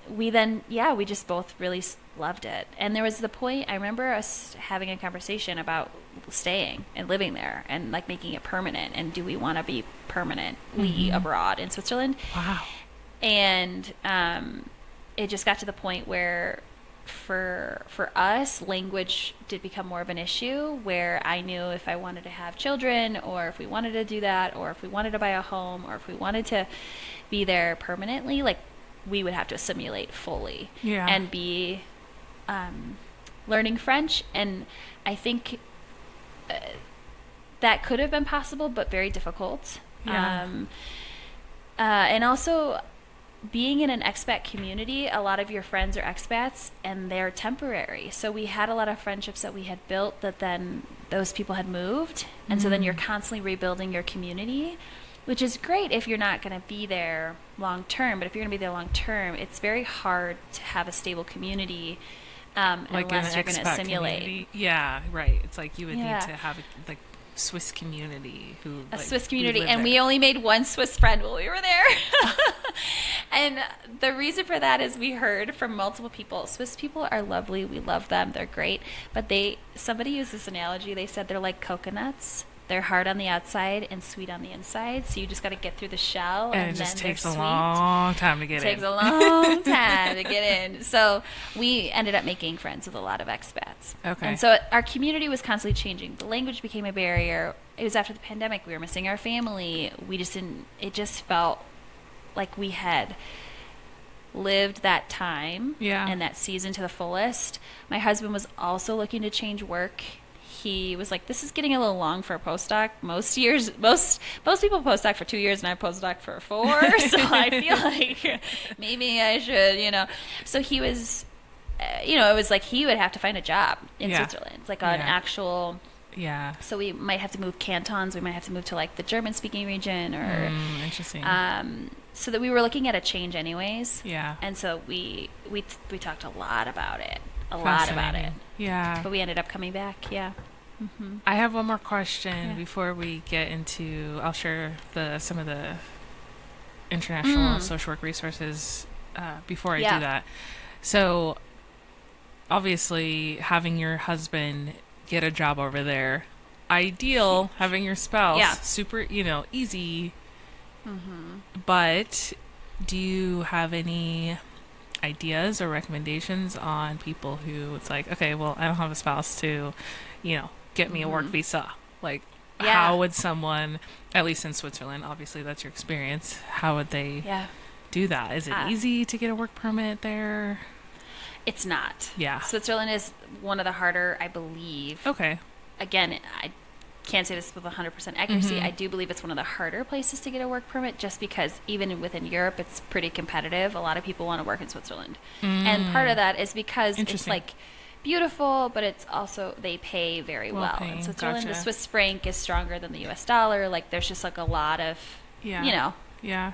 we then, we just both really loved it. And there was the point, I remember us having a conversation about staying and living there and like making it permanent. And do we want to be permanently abroad in Switzerland? Wow. And it just got to the point where for us, language did become more of an issue, where I knew if I wanted to have children or if we wanted to do that or if we wanted to buy a home or if we wanted to be there permanently, like we would have to assimilate fully and be learning French. And I think that could have been possible, but very difficult. Yeah. And also being in an expat community, a lot of your friends are expats and they're temporary. So we had a lot of friendships that we had built that then those people had moved. And so then you're constantly rebuilding your community, which is great if you're not going to be there long term. But if you're going to be there long term, it's very hard to have a stable community Like unless an you're going to expat assimilate. community. Yeah, right. It's like you would Yeah. need to have like Swiss community who A like, Swiss who community, live and there. we only made one Swiss friend while we were there. And the reason for that is we heard from multiple people. Swiss people are lovely. We love them. They're great. But somebody used this analogy. They said they're like coconuts. They're hard on the outside and sweet on the inside. So you just got to get through the shell, and and it just then takes they're a sweet. long time to get It takes in. a long time to get in. So we ended up making friends with a lot of expats. Okay. And so our community was constantly changing. The language became a barrier. It was after the pandemic. We were missing our family. We just didn't, it just felt like we had lived that time and that season to the fullest. My husband was also looking to change work. He was like, this is getting a little long for a postdoc. Most people postdoc for 2 years, and I postdoc for 4. So I feel like maybe I should, So he was, it was like he would have to find a job in Switzerland, like an actual. Yeah. So we might have to move cantons. We might have to move to like the German-speaking region, or interesting. so that we were looking at a change anyways. Yeah. And so we talked a lot about it. Yeah. But we ended up coming back. Yeah. Mm-hmm. I have one more question before we get into. I'll share some of the international social work resources before I do that. So, obviously, having your husband get a job over there, ideal. Having your spouse, super, easy. But do you have any ideas or recommendations on people who it's like, okay, well, I don't have a spouse to, get me a work visa. Like, how would someone, at least in Switzerland, obviously that's your experience, how would they do that? Is it easy to get a work permit there? It's not. Yeah. Switzerland is one of the harder, I believe. Okay. Again, I can't say this with 100% accuracy. I do believe it's one of the harder places to get a work permit, just because even within Europe, it's pretty competitive. A lot of people want to work in Switzerland. And part of that is because it's like beautiful, but it's also, they pay very well. In Switzerland, the Swiss franc is stronger than the US dollar. Like, there's just like a lot of, you know. Yeah.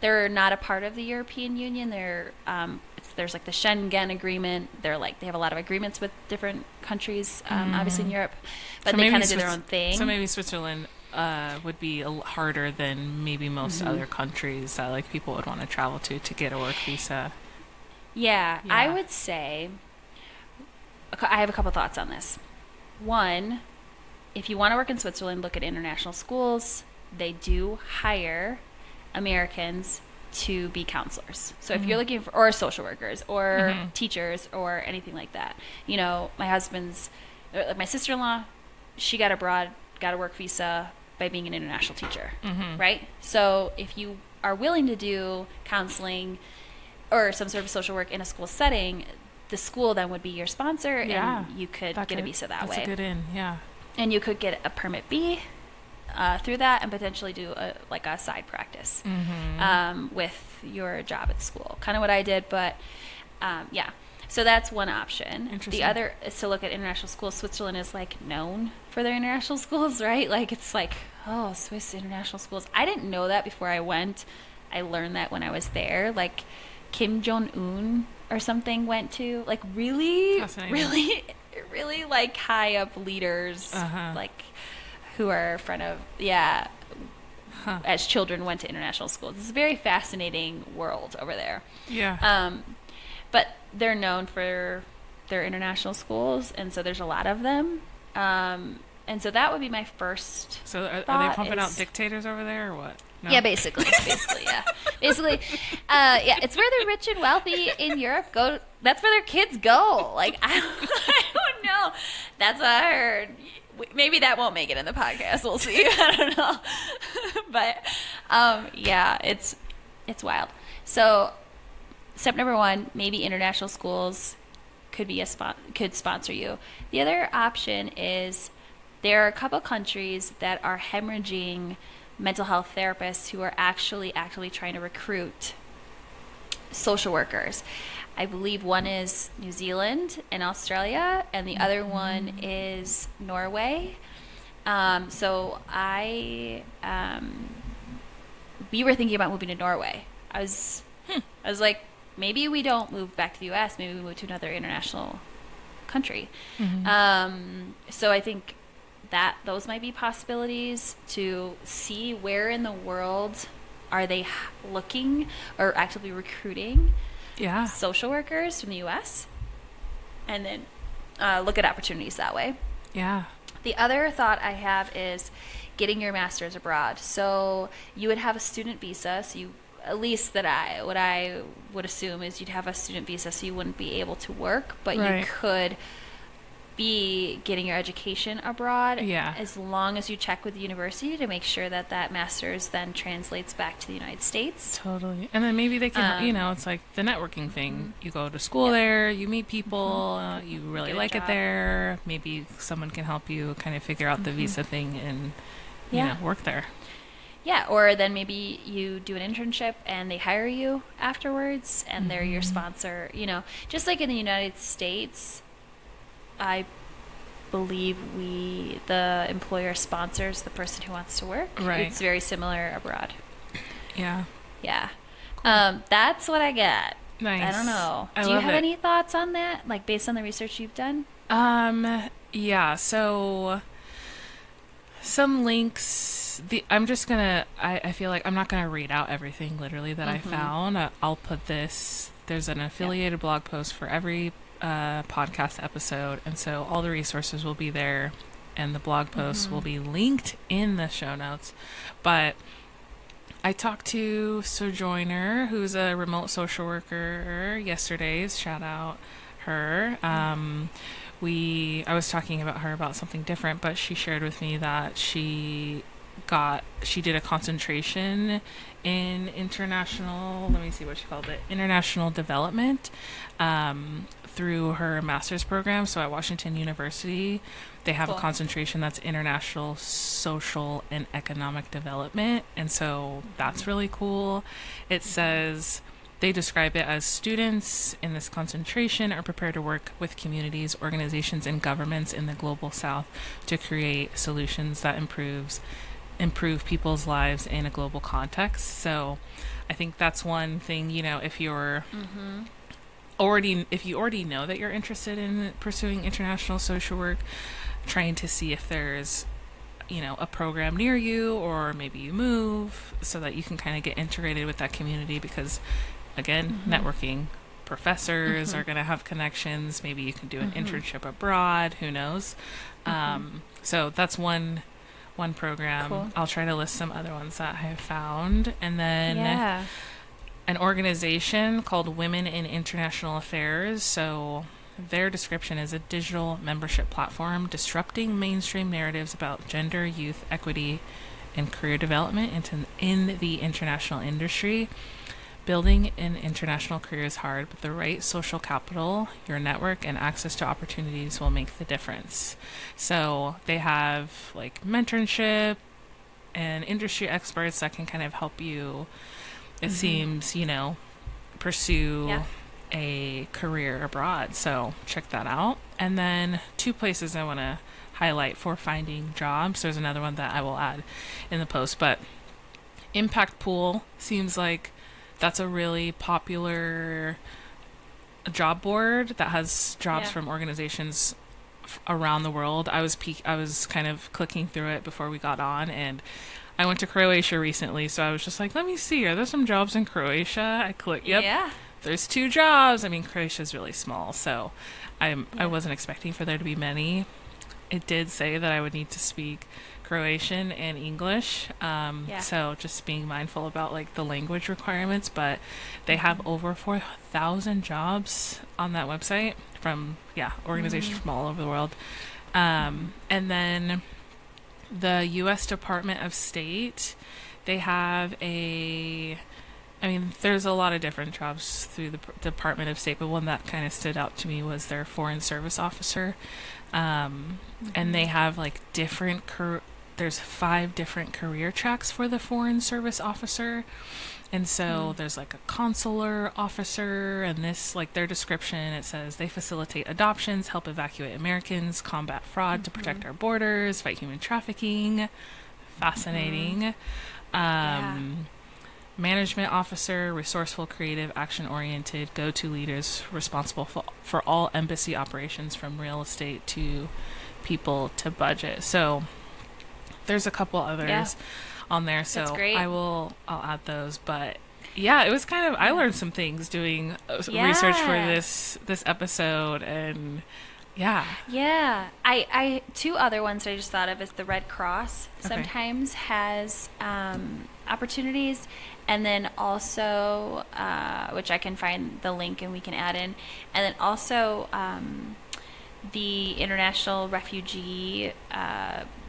They're not a part of the European Union. There's like the Schengen agreement. They have a lot of agreements with different countries, obviously in Europe, but they kind of do their own thing. So maybe Switzerland would be harder than maybe most other countries that like people would want to travel to get a work visa. Yeah, I would say I have a couple thoughts on this. One, if you want to work in Switzerland, look at international schools. They do hire Americans to be counselors. So if you're looking for, or social workers or teachers or anything like that, you know, my sister-in-law, she got a work visa by being an international teacher, right? So if you are willing to do counseling or some sort of social work in a school setting, the school then would be your sponsor, and you could get a visa that way. That's a good in, yeah. And you could get a permit B through that, and potentially do a side practice with your job at school. Kind of what I did, but so that's one option. The other is to look at international schools. Switzerland is like known for their international schools, right? Like, it's like, oh, Swiss international schools. I didn't know that before I went. I learned that when I was there. Like, Kim Jong-un or something went to, like, really like high up leaders, like, who are in front of, as children went to international schools. It's a very fascinating world over there. Yeah. But they're known for their international schools, and so there's a lot of them. And so that would be my first. So are they pumping out dictators over there or what? No? Yeah, basically, yeah. Basically, it's where the rich and wealthy in Europe go. That's where their kids go. Like, I don't know. That's what I heard. Maybe that won't make it in the podcast. We'll see. I don't know. But, it's wild. So, step number one, maybe international schools could sponsor you. The other option is there are a couple countries that are hemorrhaging mental health therapists who are actually trying to recruit social workers. I believe one is New Zealand and Australia, and the other one is Norway. So we were thinking about moving to Norway. I was like, maybe we don't move back to the U.S. Maybe we move to another international country. So I think that those might be possibilities to see where in the world are they looking or actively recruiting social workers from the U.S. and then look at opportunities that way. Yeah. The other thought I have is getting your master's abroad. So you would have a student visa. So you, at least what I would assume is you'd have a student visa, so you wouldn't be able to work, but you could be getting your education abroad as long as you check with the university to make sure that master's then translates back to the United States. Totally. And then maybe they can, it's like the networking thing. You go to school there, you meet people, you really like it there. Maybe someone can help you kind of figure out the visa thing and, work there. Yeah, or then maybe you do an internship and they hire you afterwards and they're your sponsor. Just like in the United States, I believe the employer sponsors the person who wants to work. Right. It's very similar abroad. Yeah. Yeah. Cool. That's what I got. Nice. I don't know. Do you have any thoughts on that, like based on the research you've done? Yeah. So some links. I'm just gonna. I feel like I'm not gonna read out everything literally that I found. I'll put this. There's an affiliated blog post for every podcast episode, and so all the resources will be there, and the blog posts will be linked in the show notes. But I talked to Sojourner, who's a remote social worker, yesterday. Shout out her. I was talking about her about something different, but she shared with me that she did a concentration in international, let me see what she called it, international development, through her master's program. So at Washington University, they have a Cool. concentration that's international social and economic development. And so that's really cool. It says they describe it as students in this concentration are prepared to work with communities, organizations, and governments in the global south to create solutions that improve people's lives in a global context. So I think that's one thing, if you already know that you're interested in pursuing international social work, trying to see if there's a program near you, or maybe you move so that you can kind of get integrated with that community, because again, networking, professors are going to have connections. Maybe you can do an internship abroad, who knows. So that's one program. Cool. I'll try to list some other ones that I have found. And then Yeah. an organization called Women in International Affairs. So their description is a digital membership platform disrupting mainstream narratives about gender, youth, equity, and career development in the international industry. Building an international career is hard, but the right social capital, your network, and access to opportunities will make the difference. So they have like mentorship and industry experts that can kind of help you, it seems, pursue Yeah. a career abroad. So check that out. And then 2 places I want to highlight for finding jobs. There's another one that I will add in the post, but Impact Pool seems like that's a really popular job board that has jobs Yeah. from organizations around the world. I was kind of clicking through it before we got on, and I went to Croatia recently, so I was just like, let me see, are there some jobs in Croatia? I clicked, yep, Yeah. there's 2 jobs. I mean, Croatia's really small, so I Yeah. wasn't expecting for there to be many. It did say that I would need to speak Croatian and English, so just being mindful about like the language requirements. But they have over 4,000 jobs on that website from organizations from all over the world. And then the U.S. Department of State, they have there's a lot of different jobs through the Department of State, but one that kind of stood out to me was their Foreign Service Officer. And they have like there's 5 different career tracks for the Foreign Service Officer. And so there's like a consular officer, and this, like their description, it says they facilitate adoptions, help evacuate Americans, combat fraud to protect our borders, fight human trafficking. Fascinating. Management officer, resourceful, creative, action-oriented, go-to leaders responsible for all embassy operations from real estate to people to budget. So there's a couple others on there, so That's great. I'll add those. But yeah, it was kind of, I learned some things doing research for this episode, and Yeah. I 2 other ones that I just thought of is the Red Cross Okay. sometimes has opportunities, and then also which I can find the link and we can add in, and then also the International Refugee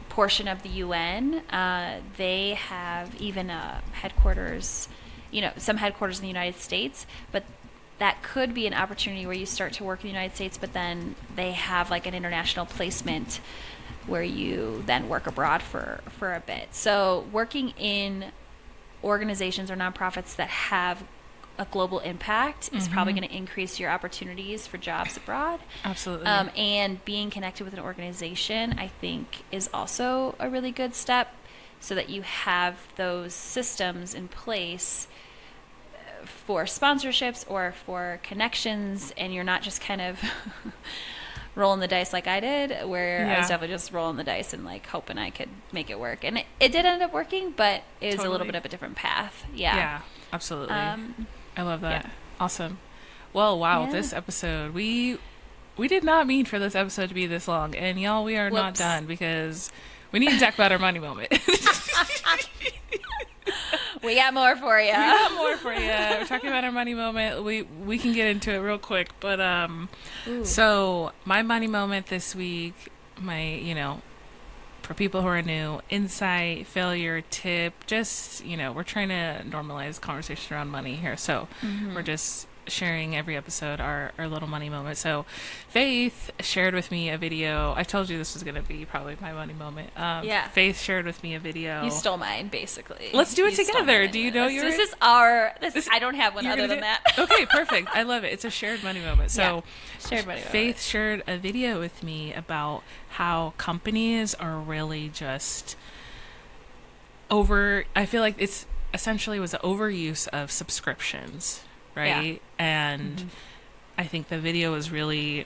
portion of the UN. They have even a headquarters, some headquarters in the United States, but that could be an opportunity where you start to work in the United States, but then they have like an international placement where you then work abroad for a bit. So working in organizations or nonprofits that have a global impact is probably going to increase your opportunities for jobs abroad. absolutely. And being connected with an organization, I think, is also a really good step, so that you have those systems in place for sponsorships or for connections, and you're not just kind of rolling the dice like I did, where I was definitely just rolling the dice and like hoping I could make it work. And it did end up working, but it was a little bit of a different path. Yeah, absolutely. I love that. yeah. Awesome. Well, wow, Yeah. this episode, we did not mean for this episode to be this long, and y'all, we are not Whoops. done, because we need to talk about our money moment. We got more for you. We got more for you. We're talking about our money moment. We can get into it real quick, but so my money moment this week, for people who are new, insight, failure, tip, just, we're trying to normalize conversation around money here. So we're just sharing every episode our little money moment. So Faith shared with me a video. I told you this was going to be probably my money moment. Yeah. Faith shared with me a video. You stole mine, basically. Let's do it together. Do you know yours? This is our... I don't have one other than that. Okay, perfect. I love it. It's a shared money moment. So shared money moment. Faith shared a video with me about how companies are really just I feel like it's essentially was an overuse of subscriptions, right? Yeah. And I think the video was really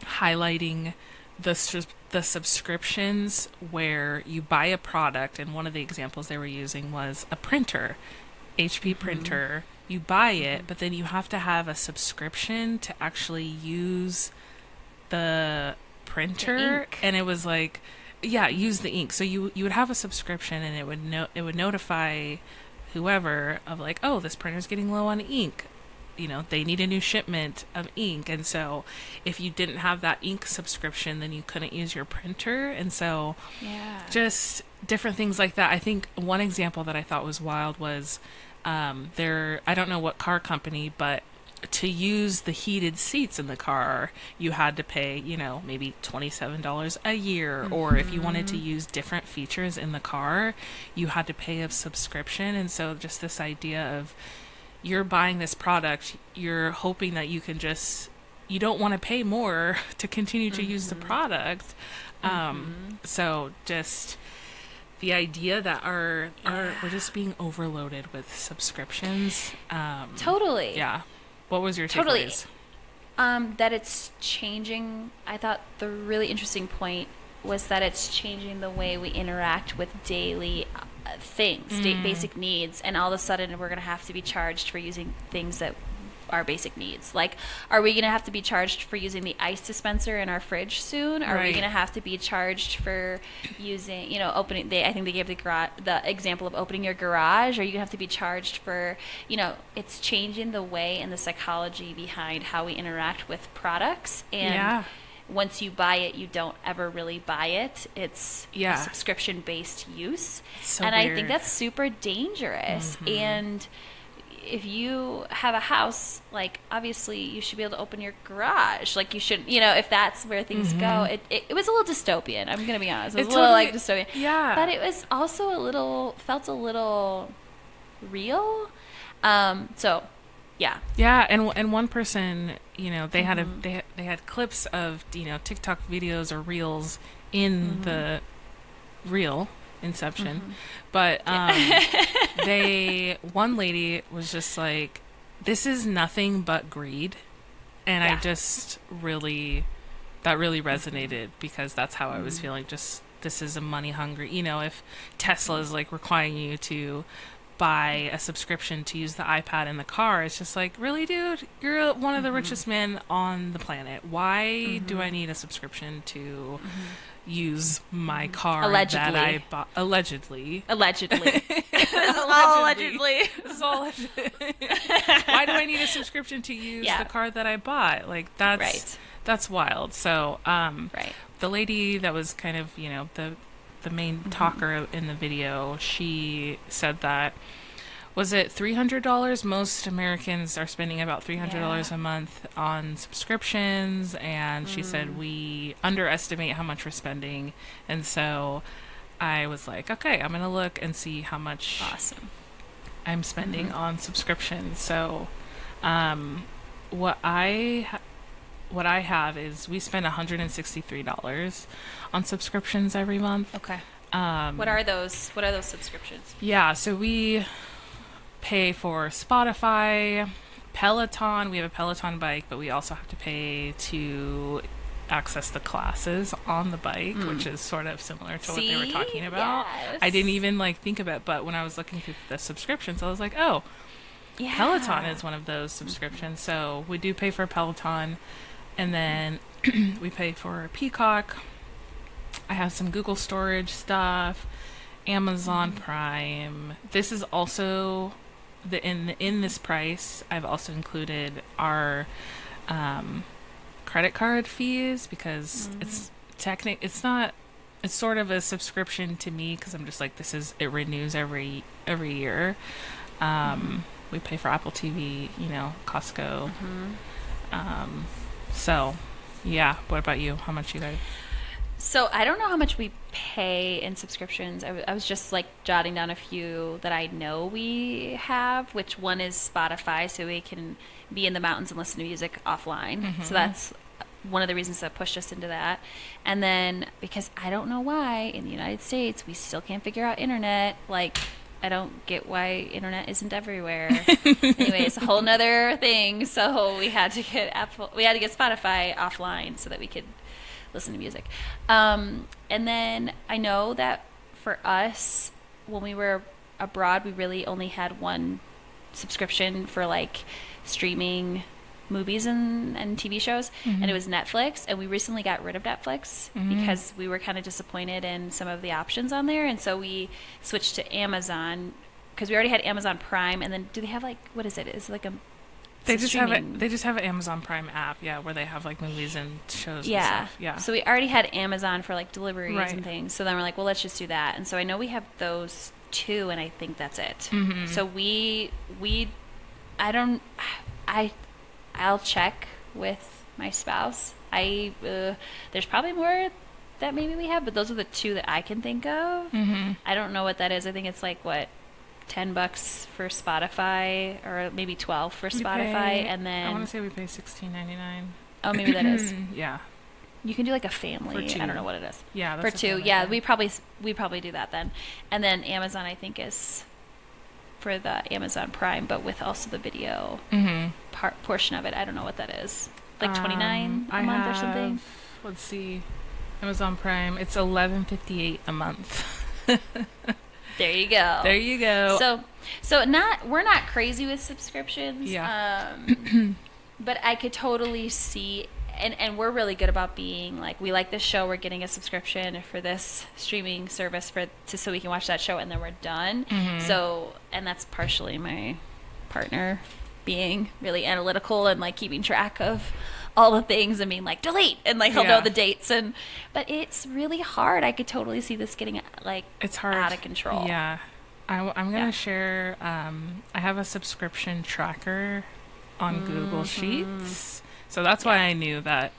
highlighting the subscriptions where you buy a product, and one of the examples they were using was a printer, HP printer. You buy it, but then you have to have a subscription to actually use the printer, and it was like, use the ink. So you would have a subscription, and it would notify whoever of like, oh, this printer's getting low on ink. They need a new shipment of ink. And so if you didn't have that ink subscription, then you couldn't use your printer. And so just different things like that. I think one example that I thought was wild was I don't know what car company, but to use the heated seats in the car, you had to pay, maybe $27 a year. Or if you wanted to use different features in the car, you had to pay a subscription. And so just this idea of you're buying this product, you're hoping that you don't want to pay more to continue to use the product. So just the idea that we're just being overloaded with subscriptions. Totally. Yeah. What was your takeaways? That it's changing. I thought the really interesting point was that it's changing the way we interact with daily things, basic needs, and all of a sudden we're going to have to be charged for using things that are basic needs. Like, are we going to have to be charged for using the ice dispenser in our fridge soon? Are we going to have to be charged for using, opening? I think they gave the example of opening your garage. Are you going to have to be charged for, it's changing the way and the psychology behind how we interact with products. And once you buy it, you don't ever really buy it. It's a subscription-based use. So and weird. I think that's super dangerous. And if you have a house, like, obviously you should be able to open your garage. Like, you should, if that's where things go. It was a little dystopian. I'm going to be honest. It was a little like dystopian. Yeah. But it was also felt a little real. Yeah. Yeah, and one person, they had they had clips of, TikTok videos or reels in the reel Inception. But one lady was just like, this is nothing but greed. And I just that really resonated, because that's how I was feeling. Just, this is a money hungry, if Tesla is like requiring you to buy a subscription to use the iPad in the car, it's just like, really, dude, you're one of the richest men on the planet. Why do I need a subscription to use my car that I bought? Allegedly. This is all allegedly. Why do I need a subscription to use the car that I bought? Like, that's wild. So the lady that was kind of, the main talker in the video, she said that, was it $300? Most Americans are spending about $300 a month on subscriptions, and she said we underestimate how much we're spending. And so I was like, okay, I'm gonna look and see how much I'm spending on subscriptions. So what I have is, we spend $163 on subscriptions every month. Okay. What are those subscriptions? Yeah, so we pay for Spotify, Peloton. We have a Peloton bike, but we also have to pay to access the classes on the bike, which is sort of similar to what they were talking about. Yes. I didn't even think of it, but when I was looking through the subscriptions, I was like, oh, Peloton is one of those subscriptions. So we do pay for Peloton, and then we pay for Peacock. I have some Google storage stuff, Amazon Prime. This is also in this price. I've also included our credit card fees because it's not it's sort of a subscription to me because I'm just like it renews every year. We pay for Apple TV, Costco. So yeah. What about you? How much you guys? So I don't know how much we pay in subscriptions. I was just like jotting down a few that I know we have, which one is Spotify, so we can be in the mountains and listen to music offline. So that's one of the reasons that pushed us into that. And then because I don't know why in the United States we still can't figure out internet. Like, I don't get why internet isn't everywhere. Anyway, it's a whole nother thing. So we had to get Spotify offline so that we could listen to music. And then I know that for us, when we were abroad, we really only had one subscription for like streaming movies and TV shows, and it was Netflix. And we recently got rid of Netflix because we were kind of disappointed in some of the options on there, and so we switched to Amazon because we already had Amazon Prime. And then do they have like, what is it? Is it like a They just have it. They just have an Amazon Prime app, where they have like movies and shows. Yeah, and stuff. Yeah. So we already had Amazon for like deliveries Right. and things. So then we're like, well, let's just do that. And so I know we have those two, and I think that's it. So I'll check with my spouse. There's probably more that maybe we have, but those are the two that I can think of. I don't know what that is. I think it's like what. $10 for Spotify, or maybe 12 for Spotify, and then I want to say we pay $16.99. Oh, maybe that is. Yeah. You can do like a family. For two. I don't know what it is. Yeah, for that's two. Yeah, we probably do that then. And then Amazon, I think, is for the Amazon Prime, but with also the video portion of it. I don't know what that is. Like $29 a month or something. Let's see. Amazon Prime. It's $11.58 a month. There you go. There you go. So we're not crazy with subscriptions. Yeah. But I could totally see, and we're really good about being like, we like this show, we're getting a subscription for this streaming service so we can watch that show, and then we're done. So, and that's partially my partner being really analytical and like keeping track of all the things and being like delete, and like he'll know the dates, but it's really hard. I could totally see this getting like it's hard, out of control. Yeah. I'm gonna share I have a subscription tracker on Google Sheets, so that's why I knew that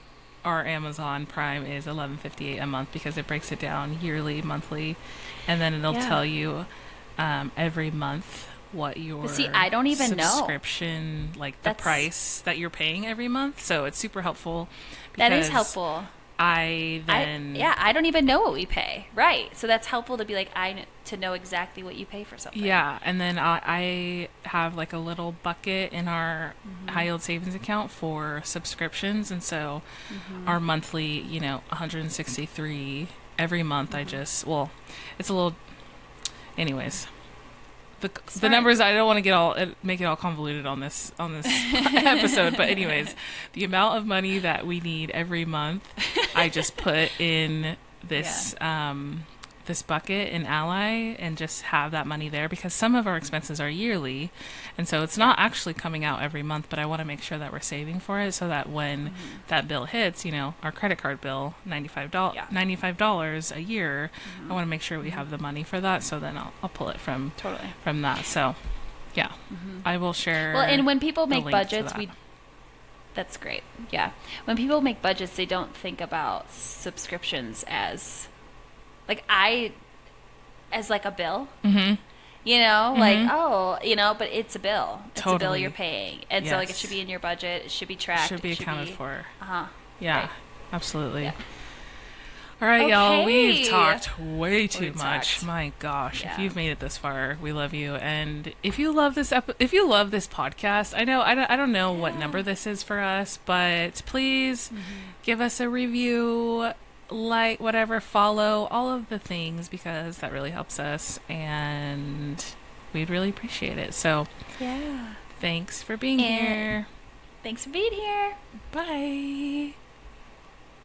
our Amazon Prime is $11.58 a month, because it breaks it down yearly, monthly, and then it'll tell you every month what your I don't even subscription, like the price that you're paying every month. So it's super helpful. That is helpful. I don't even know what we pay. Right. So that's helpful to be like, to know exactly what you pay for something. Yeah. And then I have like a little bucket in our high yield savings account for subscriptions. And so our monthly, $163 every month. It's a little, anyways. The numbers, I don't want to make it all convoluted on this episode, but anyways, the amount of money that we need every month, I just put in this this bucket in Ally, and just have that money there, because some of our expenses are yearly, and so it's not actually coming out every month, but I want to make sure that we're saving for it, so that when that bill hits, our credit card bill, $95 a year, I want to make sure we have the money for that, so then I'll pull it from that. So yeah, I will share. Well, and when people make budgets, that's great. Yeah. When people make budgets, they don't think about subscriptions as like as like a bill, like, but it's a bill. It's a bill you're paying. And so like it should be in your budget. It should be tracked. Should be accounted for. Yeah, right. Absolutely. Yeah. All right, y'all, we've talked way too much. My gosh, if you've made it this far, we love you. And if you love this podcast, I don't know what number this is for us, but please give us a review, like, whatever, follow, all of the things, because that really helps us, and we'd really appreciate it. So thanks for being here. Thanks for being here. Bye.